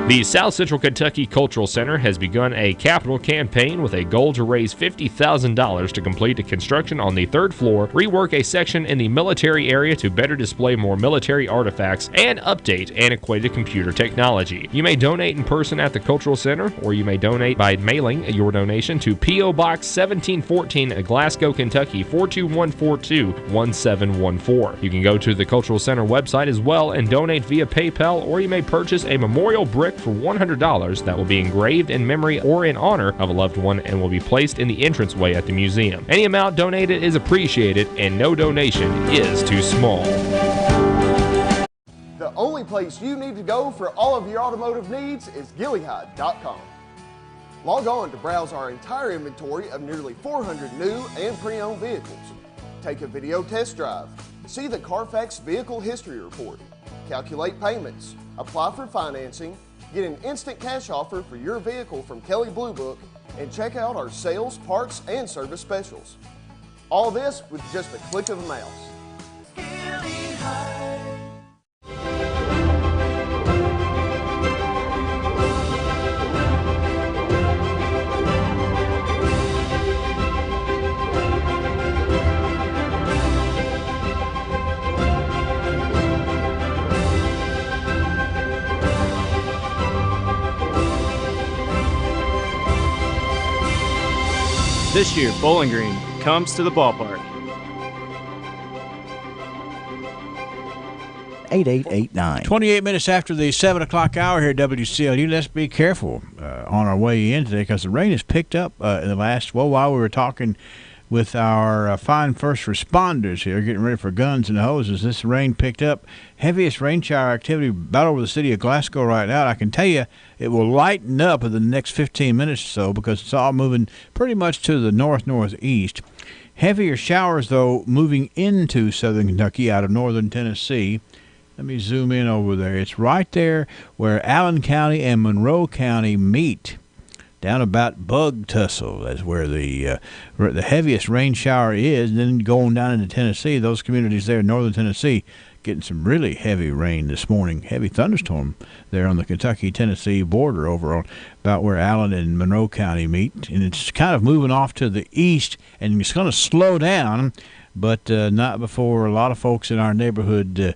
S23: The South Central Kentucky Cultural Center has begun a capital campaign with a goal to raise $50,000 to complete a construction on the third floor, rework a section in the military area to better display more military artifacts, and update antiquated computer technology. You may donate in person at the Cultural Center, or you may donate by mailing your donation to P.O. Box 1714, Glasgow, Kentucky 42142-1714. You can go to the Cultural Center website as well and donate via PayPal, or you may purchase a memorial brick for $100 that will be engraved in memory or in honor of a loved one and will be placed in the entranceway at the museum. Any amount donated is appreciated, and no donation is too small.
S27: The only place you need to go for all of your automotive needs is Gilead.com. Log on to browse our entire inventory of nearly 400 new and pre-owned vehicles. Take a video test drive, see the Carfax Vehicle History Report, calculate payments, apply for financing, get an instant cash offer for your vehicle from Kelley Blue Book, and check out our sales, parts, and service specials. All this with just a click of a mouse.
S28: This year, Bowling Green comes to the ballpark.
S12: 8889. 28 minutes after the 7 o'clock hour here at WCLU. Let's be careful on our way in today because the rain has picked up in the last, while we were talking with our fine first responders here, getting ready for guns and hoses. This rain picked up. Heaviest rain shower activity about over the city of Glasgow right now. I can tell you it will lighten up in the next 15 minutes or so because it's all moving pretty much to the north-northeast. Heavier showers, though, moving into southern Kentucky out of northern Tennessee. Let me zoom in over there. It's right there where Allen County and Monroe County meet. Down about Bug Tussle, that's where the heaviest rain shower is. And then going down into Tennessee, those communities there in northern Tennessee, getting some really heavy rain this morning. Heavy thunderstorm there on the Kentucky-Tennessee border over on about where Allen and Monroe County meet. And it's kind of moving off to the east, and it's going to slow down, but not before a lot of folks in our neighborhood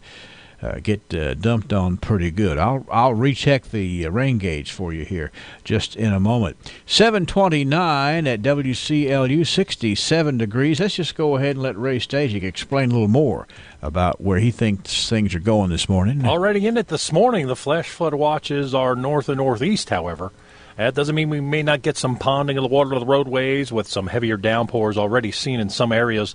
S12: get dumped on pretty good. I'll recheck the rain gauge for you here just in a moment. 729 at WCLU, 67 degrees. Let's just go ahead and let Ray Stasiak explain a little more about where he thinks things are going this morning.
S29: Already in it this morning, the flash flood watches are north and northeast, however. That doesn't mean we may not get some ponding of the water to the roadways with some heavier downpours already seen in some areas.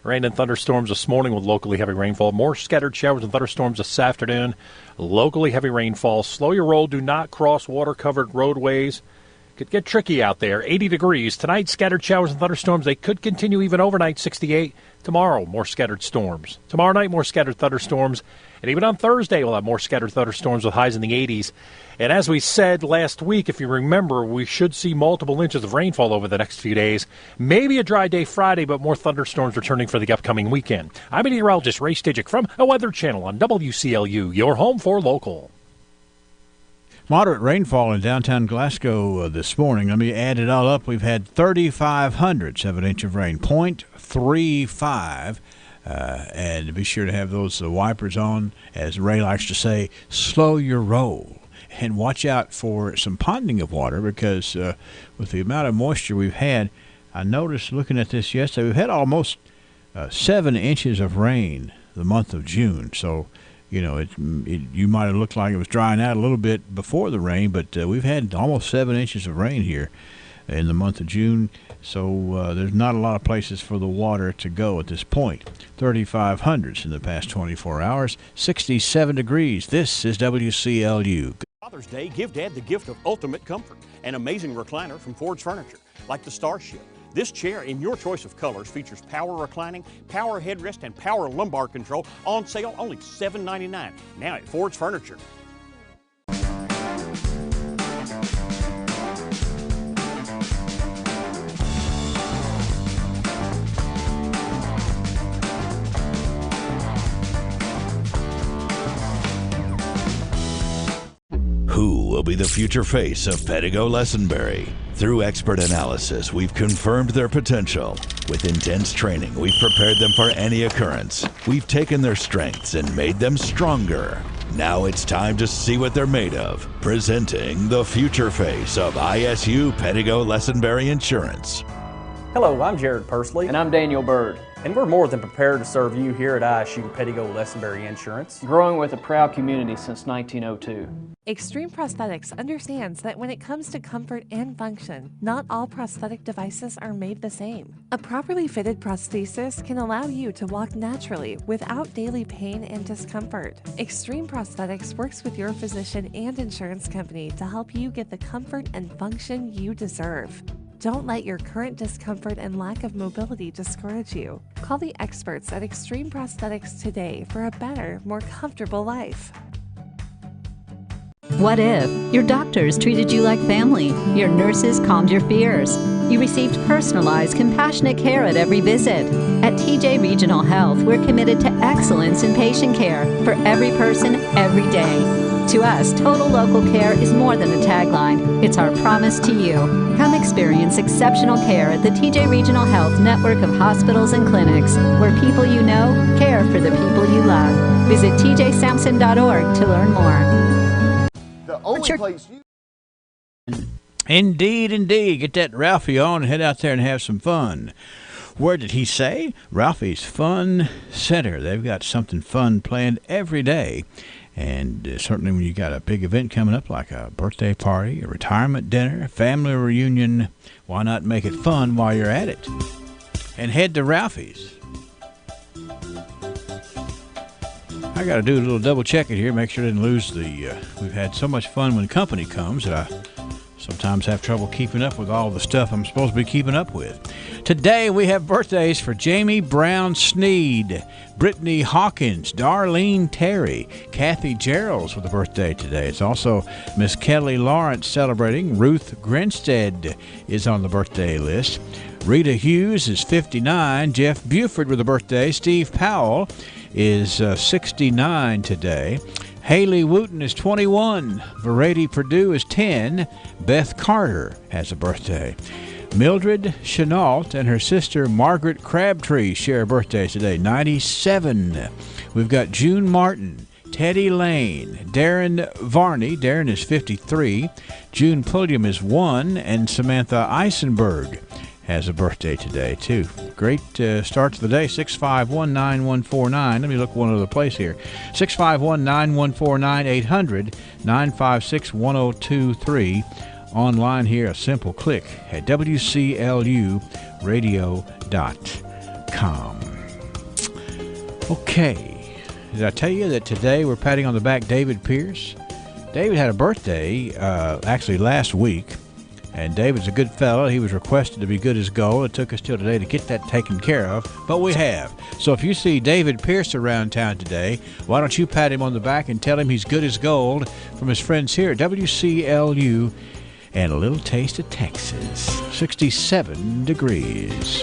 S29: Rain and thunderstorms this morning with locally heavy rainfall. More scattered showers and thunderstorms this afternoon. Locally heavy rainfall. Slow your roll. Do not cross water-covered roadways. Could get tricky out there. 80 degrees. Tonight, scattered showers and thunderstorms. They could continue even overnight, 68. Tomorrow, more scattered storms. Tomorrow night, more scattered thunderstorms. And even on Thursday, we'll have more scattered thunderstorms with highs in the 80s. And as we said last week, if you remember, we should see multiple inches of rainfall over the next few days. Maybe a dry day Friday, but more thunderstorms returning for the upcoming weekend. I'm meteorologist Ray Stidgick from a Weather Channel on WCLU, your home for local.
S12: Moderate rainfall in downtown Glasgow this morning. Let me add it all up. We've had 3,500 7-inch of rain, 0.35. And be sure to have those wipers on. As Ray likes to say, slow your roll. And watch out for some ponding of water because with the amount of moisture we've had, I noticed looking at this yesterday, we've had almost 7 inches of rain the month of June. So, you know, you might have looked like it was drying out a little bit before the rain, but we've had almost 7 inches of rain here in the month of June. So there's not a lot of places for the water to go at this point. 3,500s in the past 24 hours, 67 degrees. This is WCLU.
S2: Father's Day, give Dad the gift of ultimate comfort. An amazing recliner from Ford's Furniture, like the Starship. This chair, in your choice of colors, features power reclining, power headrest, and power lumbar control. On sale, only $7.99. Now at Ford's Furniture.
S4: Who will be the future face of Pedigo Lessenberry? Through expert analysis, we've confirmed their potential. With intense training, we've prepared them for any occurrence. We've taken their strengths and made them stronger. Now it's time to see what they're made of. Presenting the future face of ISU Pedigo Lessenberry Insurance.
S6: Hello, I'm Jared Pursley. And I'm Daniel Bird. And we're more than prepared to serve you here at ISU Pedigo Lessenberry Insurance, growing with a proud community since 1902.
S7: Extreme Prosthetics understands that when it comes to comfort and function, not all prosthetic devices are made the same. A properly fitted prosthesis can allow you to walk naturally without daily pain and discomfort. Extreme Prosthetics works with your physician and insurance company to help you get the comfort and function you deserve. Don't let your current discomfort and lack of mobility discourage you. Call the experts at Extreme Prosthetics today for a better, more comfortable life.
S9: What if your doctors treated you like family, your nurses calmed your fears, you received personalized, compassionate care at every visit? At TJ Regional Health, we're committed to excellence in patient care for every person, every day. To us, total local care is more than a tagline. It's our promise to you. Come experience exceptional care at the TJ Regional Health network of hospitals and clinics, where people you know care for the people you love. Visit tjsampson.org to learn more.
S27: The only place you...
S12: Indeed. Get that Ralphie on and head out there and have some fun. Where did he say? Ralphie's Fun Center. They've got something fun planned every day. And certainly when you got a big event coming up like a birthday party, a retirement dinner, a family reunion, why not make it fun while you're at it? And head to Ralphie's. I got to do a little double check it here, make sure I didn't lose the... we've had so much fun when company comes that I sometimes have trouble keeping up with all the stuff I'm supposed to be keeping up with. Today we have birthdays for Jamie Brown Sneed, Brittany Hawkins, Darlene Terry, Kathy Gerald's with a birthday today. It's also Miss Kelly Lawrence celebrating. Ruth Grinstead is on the birthday list. Rita Hughes is 59. Jeff Buford with a birthday. Steve Powell is 69 today. Haley Wooten is 21. Verady Purdue is 10. Beth Carter has a birthday. Mildred Chenault and her sister Margaret Crabtree share birthdays today, 97. We've got June Martin, Teddy Lane, Darren Varney. Darren is 53. June Pulliam is 1. And Samantha Eisenberg has a birthday today, too. Great start to the day, 651-9149. Let me look one other place here. 651-9149, 800-956-1023. Online here, a simple click at WCLUradio.com. Okay. Did I tell you that today we're patting on the back David Pierce? David had a birthday, actually last week. And David's a good fellow. He was requested to be good as gold. It took us till today to get that taken care of, but we have. So if you see David Pierce around town today, why don't you pat him on the back and tell him he's good as gold from his friends here at WCLU and a little taste of Texas. 67 degrees.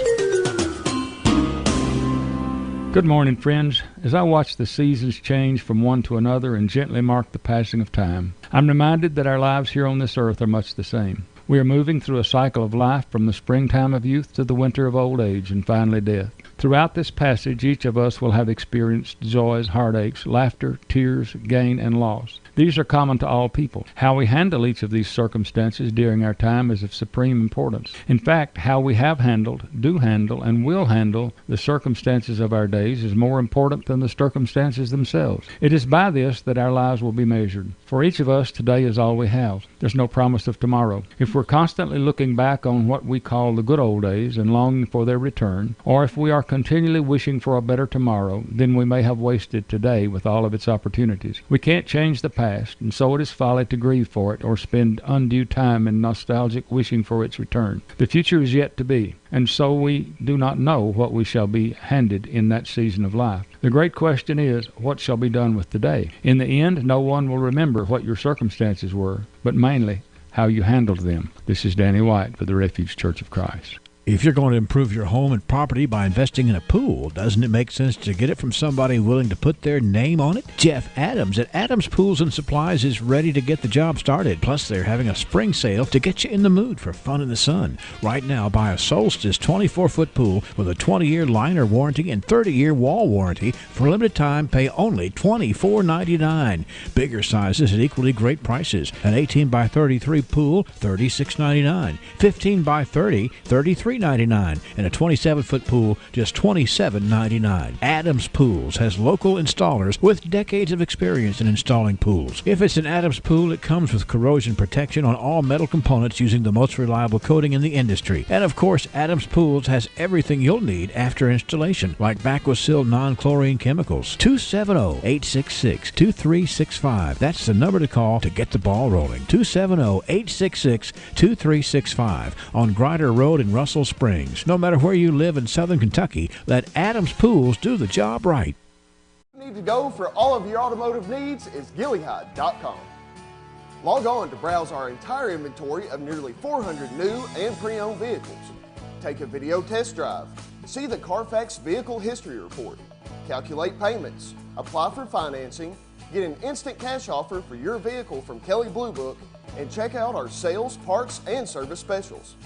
S1: Good morning, friends. As I watch the seasons change from one to another and gently mark the passing of time, I'm reminded that our lives here on this earth are much the same. We are moving through a cycle of life from the springtime of youth to the winter of old age and finally death. Throughout this passage, each of us will have experienced joys, heartaches, laughter, tears, gain, and loss. These are common to all people. How we handle each of these circumstances during our time is of supreme importance. In fact, how we have handled, do handle, and will handle the circumstances of our days is more important than the circumstances themselves. It is by this that our lives will be measured. For each of us, today is all we have. There's no promise of tomorrow. If we're constantly looking back on what we call the good old days and longing for their return, or if we are continually wishing for a better tomorrow, then we may have wasted today with all of its opportunities. We can't change the past, and so it is folly to grieve for it or spend undue time in nostalgic wishing for its return. The future is yet to be, and so we do not know what we shall be handed in that season of life. The great question is, what shall be done with today? In the end, no one will remember what your circumstances were, but mainly how you handled them. This is Danny White for the Refuge Church of Christ.
S12: If you're going to improve your home and property by investing in a pool, doesn't it make sense to get it from somebody willing to put their name on it? Jeff Adams at Adams Pools and Supplies is ready to get the job started. Plus, they're having a spring sale to get you in the mood for fun in the sun. Right now, buy a Solstice 24-foot pool with a 20-year liner warranty and 30-year wall warranty. For a limited time, pay only $24.99. Bigger sizes at equally great prices. An 18 by 33 pool, $36.99. 15 by 30, $33.99, and a 27-foot pool, just $27.99. Adams Pools has local installers with decades of experience in installing pools. If it's an Adams pool, it comes with corrosion protection on all metal components using the most reliable coating in the industry. And of course, Adams Pools has everything you'll need after installation, like Bacquasil non-chlorine chemicals. 270-866-2365. That's the number to call to get the ball rolling. 270-866-2365 on Grider Road in Russell Springs. No matter where you live in southern Kentucky, let Adams Pools do the job right.
S27: Need to go for all of your automotive needs is GillyHide.com. Log on to browse our entire inventory of nearly 400 new and pre-owned vehicles. Take a video test drive, see the Carfax Vehicle History Report, calculate payments, apply for financing, get an instant cash offer for your vehicle from Kelley Blue Book, and check out our sales, parts, and service specials.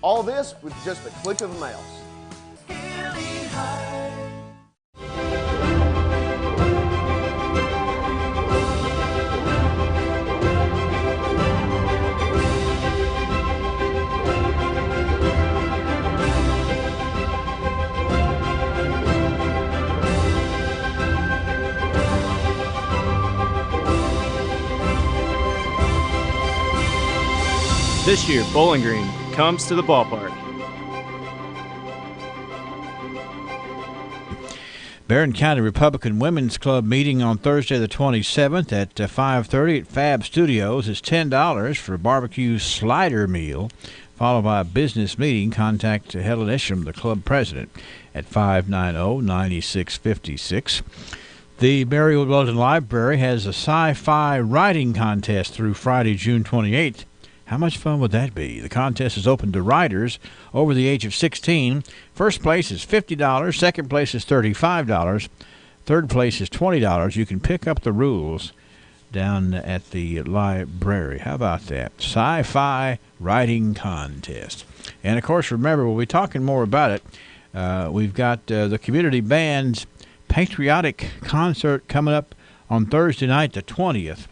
S27: All this with just a click of a mouse.
S28: This year, Bowling Green comes to the ballpark.
S12: Barron County Republican Women's Club meeting on Thursday the 27th at 5:30 at Fab Studios is $10 for a barbecue slider meal, followed by a business meeting. Contact Helen Isham, the club president, at 590-9656. The Mary Weldon Library has a sci-fi writing contest through Friday, June 28th. How much fun would that be? The contest is open to writers over the age of 16. First place is $50. Second place is $35. Third place is $20. You can pick up the rules down at the library. How about that? Sci-fi writing contest. And, of course, remember, we'll be talking more about it. We've got the community band's patriotic concert coming up on Thursday night, the 20th.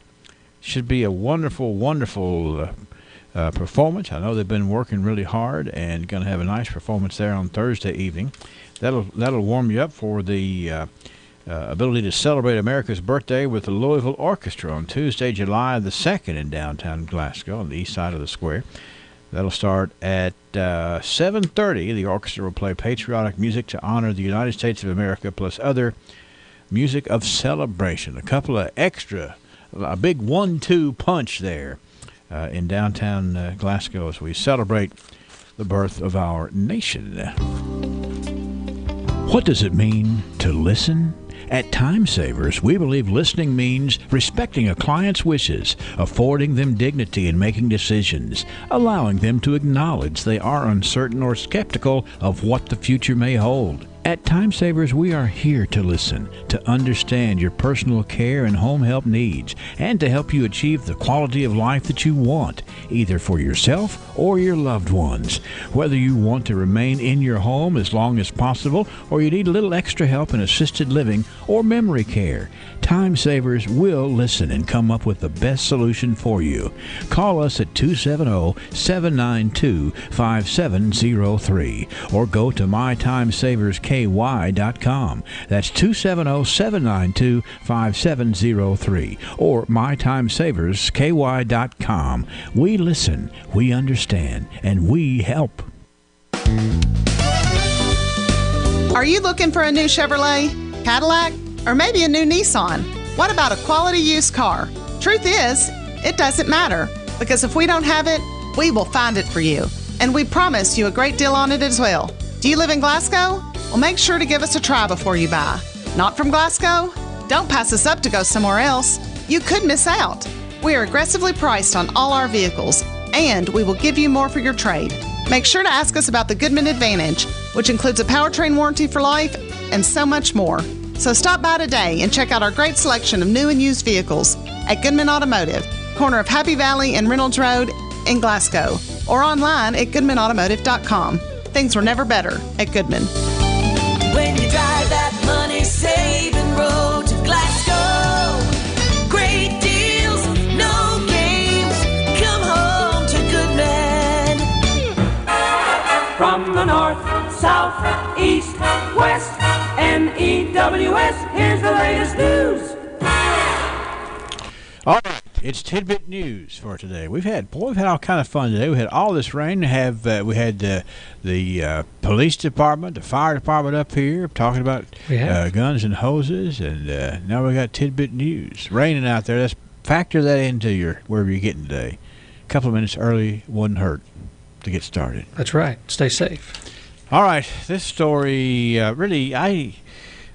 S12: Should be a wonderful, wonderful performance. I know they've been working really hard and going to have a nice performance there on Thursday evening. That'll warm you up for the ability to celebrate America's birthday with the Louisville Orchestra on Tuesday, July the 2nd in downtown Glasgow on the east side of the square. That'll start at 7:30. The orchestra will play patriotic music to honor the United States of America, plus other music of celebration. A couple of extra, a big 1-2 punch there in downtown Glasgow as we celebrate the birth of our nation. What does it mean to listen? At Time Savers, we believe listening means respecting a client's wishes, affording them dignity in making decisions, allowing them to acknowledge they are uncertain or skeptical of what the future may hold. At Time Savers, we are here to listen, to understand your personal care and home help needs, and to help you achieve the quality of life that you want, either for yourself or your loved ones. Whether you want to remain in your home as long as possible, or you need a little extra help in assisted living or memory care, Time Savers will listen and come up with the best solution for you. Call us at 270-792-5703 or go to mytimesaversky.com. That's 270-792-5703 or mytimesaversky.com. We listen, we understand, and we help.
S3: Are you looking for a new Chevrolet, Cadillac, or maybe a new Nissan? What about a quality used car? Truth is, it doesn't matter, because if we don't have it, we will find it for you. And we promise you a great deal on it as well. Do you live in Glasgow? Well, make sure to give us a try before you buy. Not from Glasgow? Don't pass us up to go somewhere else. You could miss out. We are aggressively priced on all our vehicles, and we will give you more for your trade. Make sure to ask us about the Goodman Advantage, which includes a powertrain warranty for life and so much more. So stop by today and check out our great selection of new and used vehicles at Goodman Automotive, corner of Happy Valley and Reynolds Road in Glasgow, or online at goodmanautomotive.com. Things were never better at Goodman.
S8: When you drive that money-saving road to Glasgow, great deals, no games, come home to Goodman.
S10: From the north, south, east, west, NEWS, here's the latest news.
S12: All right, it's Tidbit News for today. We've had all kind of fun today. We had all this rain. We had the police department, the fire department up here talking about guns and hoses, and now we got Tidbit News. Raining out there. Let's factor that into your wherever you're getting today. A couple of minutes early wouldn't hurt to get started.
S11: That's right. Stay safe.
S12: All right, this story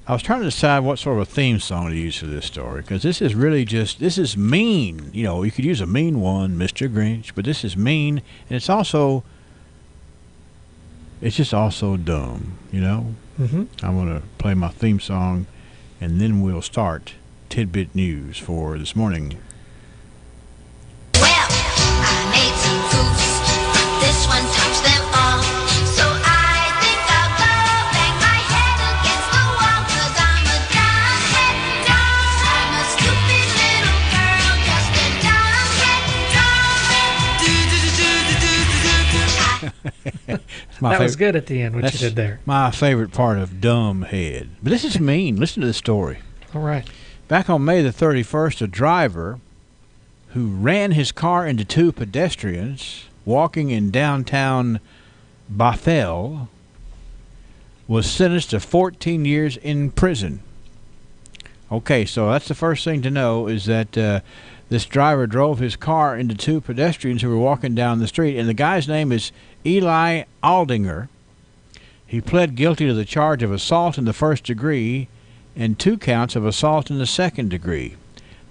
S12: I was trying to decide what sort of a theme song to use for this story, because this is really this is mean. You know, you could use a mean one, Mr. Grinch, but this is mean, and it's just also dumb, you know?
S11: Mm-hmm.
S12: I'm going to play my theme song, and then we'll start Tidbit News for this morning.
S8: Well, I made some proofs. This one tops them all. So I think I'll go bang my head against the wall. 'Cause I'm a dumb-head doll. I'm a stupid little girl, just a dumb-head doll.
S11: That was good at the end, what you did there.
S12: My favorite part of Dumb Head. But this is mean. Listen to this story.
S11: All right.
S12: Back on May the 31st, a driver who ran his car into two pedestrians walking in downtown Bethel was sentenced to 14 years in prison. Okay, so that's the first thing to know, is that this driver drove his car into two pedestrians who were walking down the street, and the guy's name is Eli Aldinger. He pled guilty to the charge of assault in the first degree and 2 counts of assault in the second degree.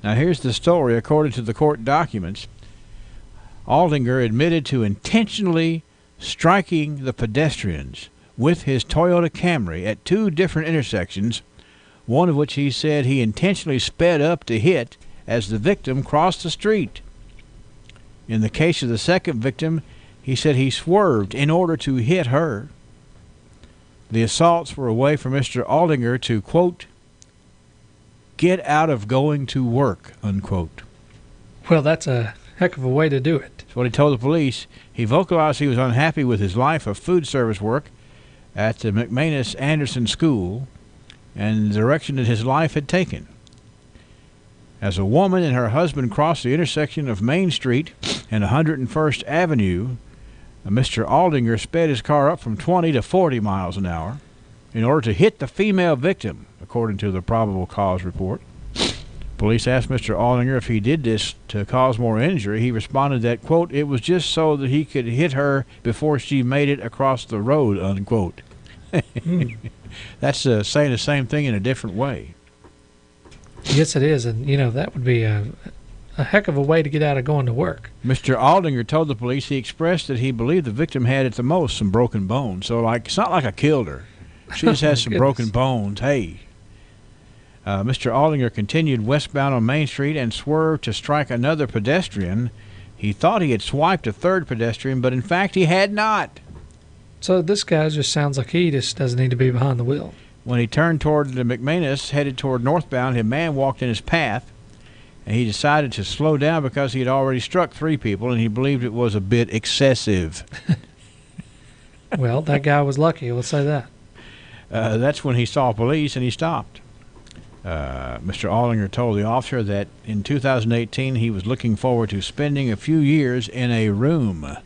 S12: Now here's the story. According to the court documents, Aldinger admitted to intentionally striking the pedestrians with his Toyota Camry at 2 different intersections, one of which he said he intentionally sped up to hit as the victim crossed the street. In the case of the second victim, he said he swerved in order to hit her. The assaults were a way for Mr. Aldinger to, quote, get out of going to work, unquote.
S11: Well, that's a heck of a way to do it.
S12: That's what he told the police. He vocalized he was unhappy with his life of food service work at the McManus Anderson School and the direction that his life had taken. As a woman and her husband crossed the intersection of Main Street and 101st Avenue, Mr. Aldinger sped his car up from 20 to 40 miles an hour in order to hit the female victim, according to the probable cause report. Police asked Mr. Aldinger if he did this to cause more injury. He responded that, quote, it was just so that he could hit her before she made it across the road, unquote. That's saying the same thing in a different way.
S11: Yes, it is. And, that would be a heck of a way to get out of going to work.
S12: Mr. Aldinger told the police he expressed that he believed the victim had at the most some broken bones. So, it's not like I killed her. She just has some broken bones. Hey. Mr. Aldinger continued westbound on Main Street and swerved to strike another pedestrian. He thought he had swiped a third pedestrian, but in fact he had not.
S11: So this guy just sounds like he just doesn't need to be behind the wheel.
S12: When he turned toward the McManus, headed toward northbound, a man walked in his path, and he decided to slow down because he had already struck 3 people, and he believed it was a bit excessive.
S11: Well, that guy was lucky, let's say that.
S12: That's when he saw police, and he stopped. Mr. Aldinger told the officer that in 2018 he was looking forward to spending a few years in a room.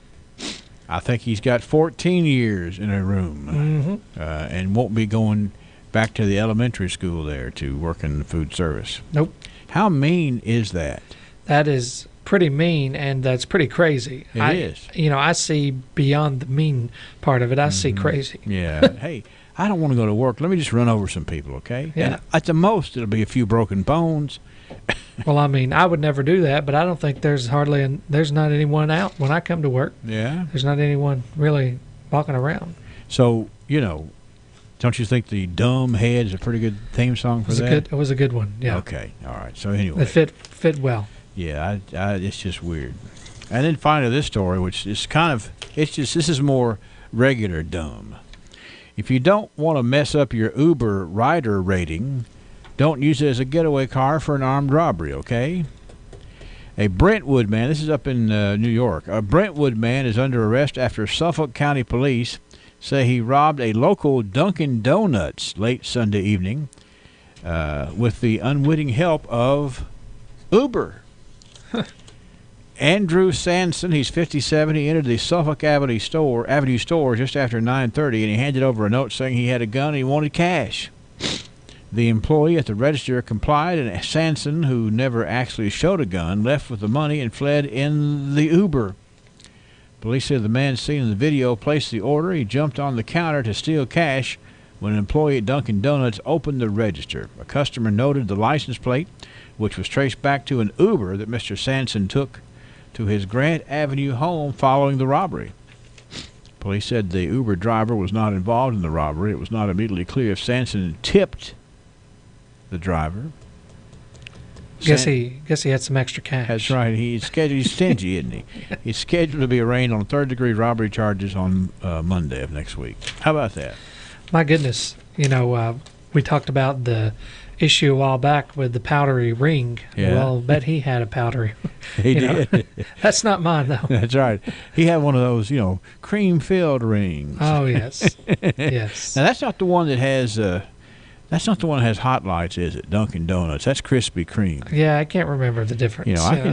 S12: I think he's got 14 years in a room, and won't be going back to the elementary school there to work in the food service.
S11: Nope.
S12: How mean is that?
S11: That is pretty mean, and that's pretty crazy.
S12: It is.
S11: I see beyond the mean part of it. I see crazy.
S12: Yeah. Hey, I don't want to go to work. Let me just run over some people, okay?
S11: Yeah.
S12: And at the most, it'll be a few broken bones.
S11: Well, I would never do that, but I don't think there's not anyone out when I come to work.
S12: Yeah.
S11: There's not anyone really walking around.
S12: So, don't you think the Dumb Head is a pretty good theme song for that?
S11: It was a good one, yeah.
S12: Okay, all right. So anyway.
S11: It fit well.
S12: Yeah, it's just weird. And then finally this story, which is this is more regular dumb. If you don't want to mess up your Uber rider rating, don't use it as a getaway car for an armed robbery, okay? A Brentwood man, this is up in New York, a Brentwood man is under arrest after Suffolk County Police say he robbed a local Dunkin' Donuts late Sunday evening with the unwitting help of Uber. Andrew Sanson, he's 57. He entered the Suffolk Avenue store just after 9:30, and he handed over a note saying he had a gun and he wanted cash. The employee at the register complied, and Sanson, who never actually showed a gun, left with the money and fled in the Uber. Police said the man seen in the video placed the order. He jumped on the counter to steal cash when an employee at Dunkin' Donuts opened the register. A customer noted the license plate, which was traced back to an Uber that Mr. Sanson took to his Grant Avenue home following the robbery. Police said the Uber driver was not involved in the robbery. It was not immediately clear if Sanson tipped the driver.
S11: Guess he had some extra cash.
S12: That's right. He's stingy, isn't he? He's scheduled to be arraigned on third-degree robbery charges on Monday of next week. How about that?
S11: My goodness. We talked about the issue a while back with the powdery ring.
S12: Yeah.
S11: Well, bet he had a powdery.
S12: He did.
S11: That's not mine, though.
S12: That's right. He had one of those, cream-filled rings.
S11: Oh, yes. Yes.
S12: Now, that's not the one that has hot lights, is it? Dunkin' Donuts. That's Krispy Kreme.
S11: Yeah, I can't remember the difference.
S12: I've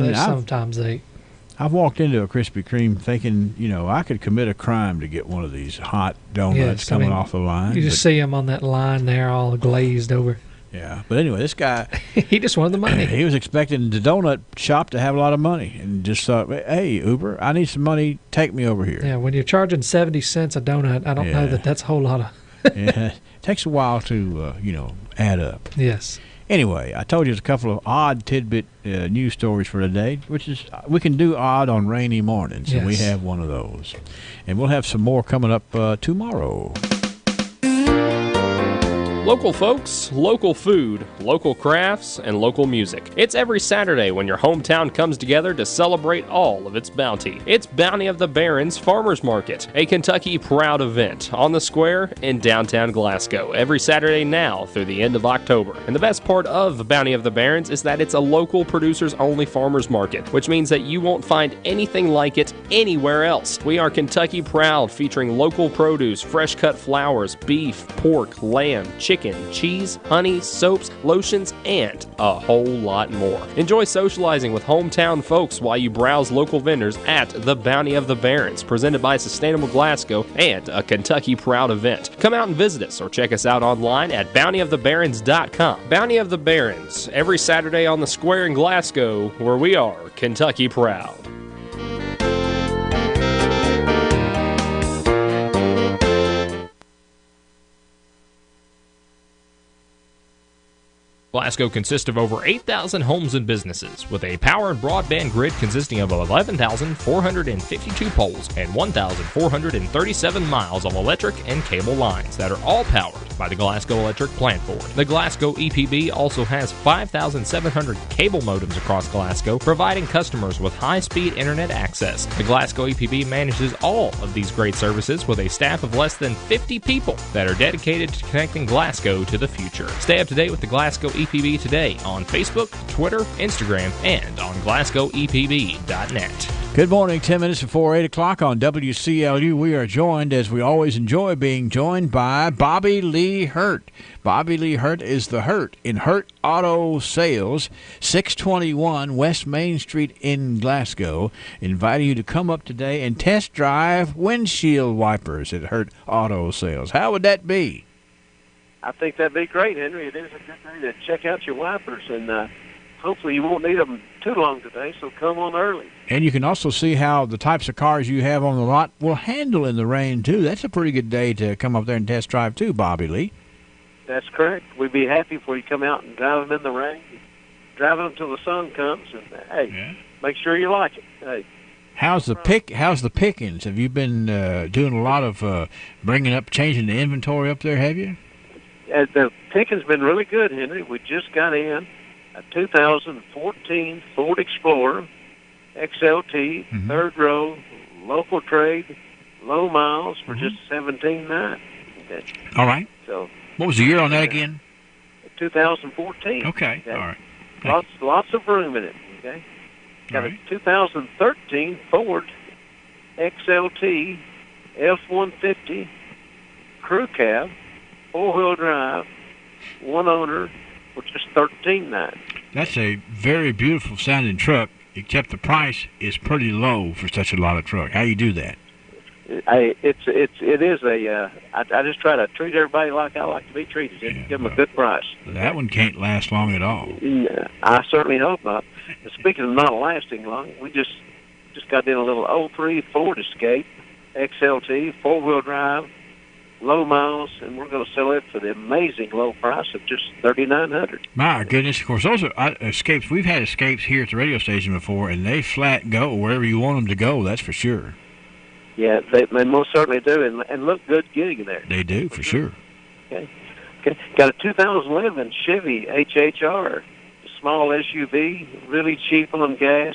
S12: walked into a Krispy Kreme thinking, I could commit a crime to get one of these hot donuts coming off the line.
S11: You just see him on that line there, all glazed over.
S12: Yeah, but anyway, this guy...
S11: he just wanted the money.
S12: He was expecting the donut shop to have a lot of money and just thought, hey, Uber, I need some money. Take me over here.
S11: Yeah, when you're charging 70 cents a donut, I don't know that's a whole lot of...
S12: Yeah, it takes a while to, add up.
S11: Yes.
S12: Anyway, I told you there's a couple of odd tidbit news stories for today, which is we can do odd on rainy mornings, and we have one of those. And we'll have some more coming up tomorrow.
S23: Local folks, local food, local crafts, and local music. It's every Saturday when your hometown comes together to celebrate all of its bounty. It's Bounty of the Barons Farmers Market, a Kentucky proud event on the square in downtown Glasgow every Saturday now through the end of October. And the best part of Bounty of the Barons is that it's a local producers-only farmers market, which means that you won't find anything like it anywhere else. We are Kentucky proud, featuring local produce, fresh-cut flowers, beef, pork, lamb, chicken, chicken, cheese, honey, soaps, lotions, and a whole lot more. Enjoy socializing with hometown folks while you browse local vendors at the Bounty of the Barrens, presented by Sustainable Glasgow and a Kentucky Proud event. Come out and visit us or check us out online at bountyofthebarrens.com. Bounty of the Barrens, every Saturday on the square in Glasgow, where we are Kentucky Proud. Glasgow consists of over 8,000 homes and businesses, with a power and broadband grid consisting of 11,452 poles and 1,437 miles of electric and cable lines that are all powered by the Glasgow Electric Plant Board. The Glasgow EPB also has 5,700 cable modems across Glasgow, providing customers with high-speed internet access. The Glasgow EPB manages all of these great services with a staff of less than 50 people that are dedicated to connecting Glasgow to the future. Stay up to date with the Glasgow EPB today on Facebook, Twitter, Instagram, and on GlasgowEPB.net.
S12: Good morning, 10 minutes before 8 o'clock on WCLU. We are joined, as we always enjoy being joined, by Bobby Lee Hurt. Bobby Lee Hurt is the Hurt in Hurt Auto Sales, 621 West Main Street in Glasgow, inviting you to come up today and test drive windshield wipers at Hurt Auto Sales. How would that be?
S5: I think that'd be great, Henry. It is a good day to check out your wipers, and hopefully you won't need them too long today, so come on early.
S12: And you can also see how the types of cars you have on the lot will handle in the rain, too. That's a pretty good day to come up there and test drive, too, Bobby Lee.
S5: That's correct. We'd be happy for you to come out and drive them in the rain, drive them until the sun comes, and, hey, make sure you like it. Hey.
S12: How's the pickings? Have you been doing a lot of changing the inventory up there, have you?
S5: The picking's been really good, Henry. We just got in a 2014 Ford Explorer XLT, third row, local trade, low miles for just $17,900. Okay.
S12: All right.
S5: So,
S12: what was the year on that again?
S5: 2014.
S12: Okay. All right.
S5: Lots of room in it. Okay. Got a 2013 Ford XLT F-150 crew cab, 4-wheel drive, one owner, for just $13,900.
S12: That's a very beautiful sounding truck, except the price is pretty low for such a lot of truck. How you do that?
S5: I just try to treat everybody like I like to be treated. Give them a good price.
S12: That one can't last long at all.
S5: I certainly hope not. And speaking of not lasting long, we just got in a little 03 Ford Escape XLT, 4-wheel drive, low miles, and we're going to sell it for the amazing low price of just $3,900.
S12: My goodness! Of course, those are Escapes. We've had Escapes here at the radio station before, and they flat go wherever you want them to go. That's for sure.
S5: Yeah, they most certainly do, and look good getting there.
S12: They do, for sure.
S5: Okay. Got a 2011 Chevy HHR, small SUV, really cheap on gas,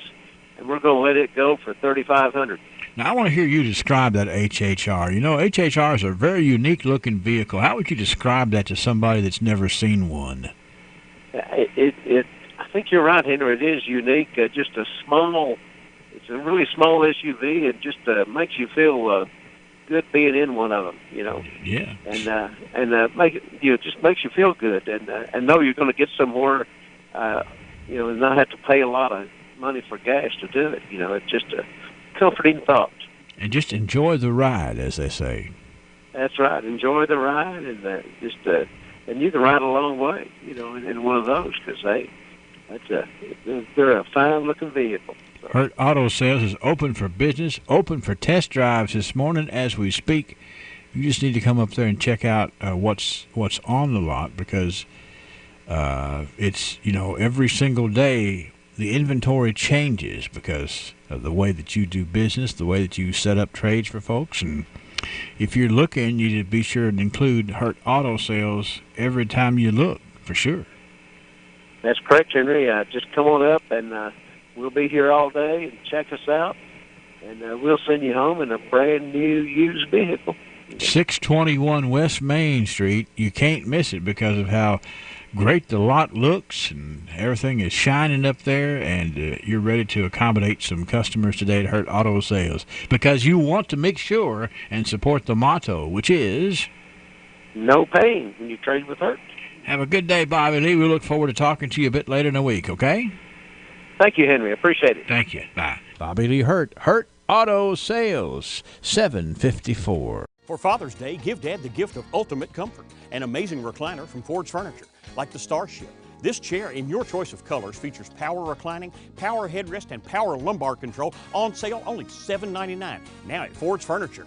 S5: and we're going to let it go for $3,500.
S12: Now, I want to hear you describe that HHR. You know, HHR is a very unique-looking vehicle. How would you describe that to somebody that's never seen one?
S5: I think you're right, Henry. It is unique. It's a really small SUV. It just makes you feel good being in one of them, you know.
S12: Yeah.
S5: And it just makes you feel good, and know you're going to get somewhere, and not have to pay a lot of money for gas to do it. You know, it's just a comforting thought.
S12: And just enjoy the ride, as they say.
S5: That's right. Enjoy the ride, and and you can ride a long way, in one of those, because they're a fine-looking vehicle. So.
S12: Hurt Auto Sales is open for business, open for test drives this morning as we speak. You just need to come up there and check out what's on the lot, because it's every single day the inventory changes because of the way that you do business, the way that you set up trades for folks. And if you're looking, you need to be sure to include Hurt Auto Sales every time you look, for sure.
S5: That's correct, Henry. Just come on up, and we'll be here all day, and check us out, and we'll send you home in a brand-new used vehicle.
S12: 621 West Main Street. You can't miss it because of how great the lot looks, and everything is shining up there, and you're ready to accommodate some customers today at Hurt Auto Sales, because you want to make sure and support the motto, which is
S5: no pain when you trade with Hurt.
S12: Have a good day, Bobby Lee. We look forward to talking to you a bit later in the week, okay?
S5: Thank you, Henry. Appreciate it.
S12: Thank you. Bye. Bobby Lee Hurt. Hurt Auto Sales, 754.
S2: For Father's Day, give Dad the gift of ultimate comfort. An amazing recliner from Ford's Furniture, like the Starship. This chair, in your choice of colors, features power reclining, power headrest, and power lumbar control. On sale only $7.99. Now at Ford's Furniture.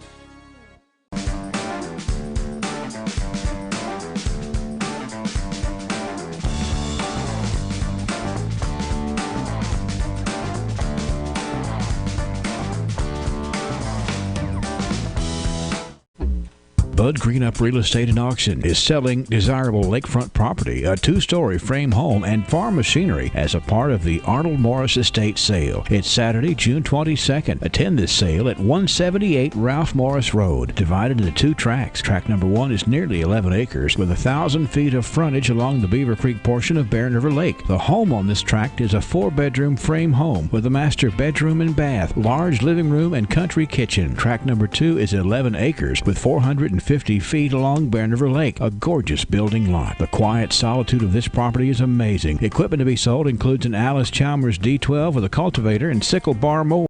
S12: Bud Greenup Real Estate and Auction is selling desirable lakefront property, a 2-story frame home, and farm machinery as a part of the Arnold Morris Estate sale. It's Saturday, June 22nd. Attend this sale at 178 Ralph Morris Road, divided into 2 tracts. Tract number 1 is nearly 11 acres with 1,000 feet of frontage along the Beaver Creek portion of Barren River Lake. The home on this tract is a 4-bedroom frame home with a master bedroom and bath, large living room, and country kitchen. Tract number 2 is 11 acres with 450 feet along Barren River Lake, a gorgeous building lot. The quiet solitude of this property is amazing. Equipment to be sold includes an Alice Chalmers D12 with a cultivator and sickle bar mower.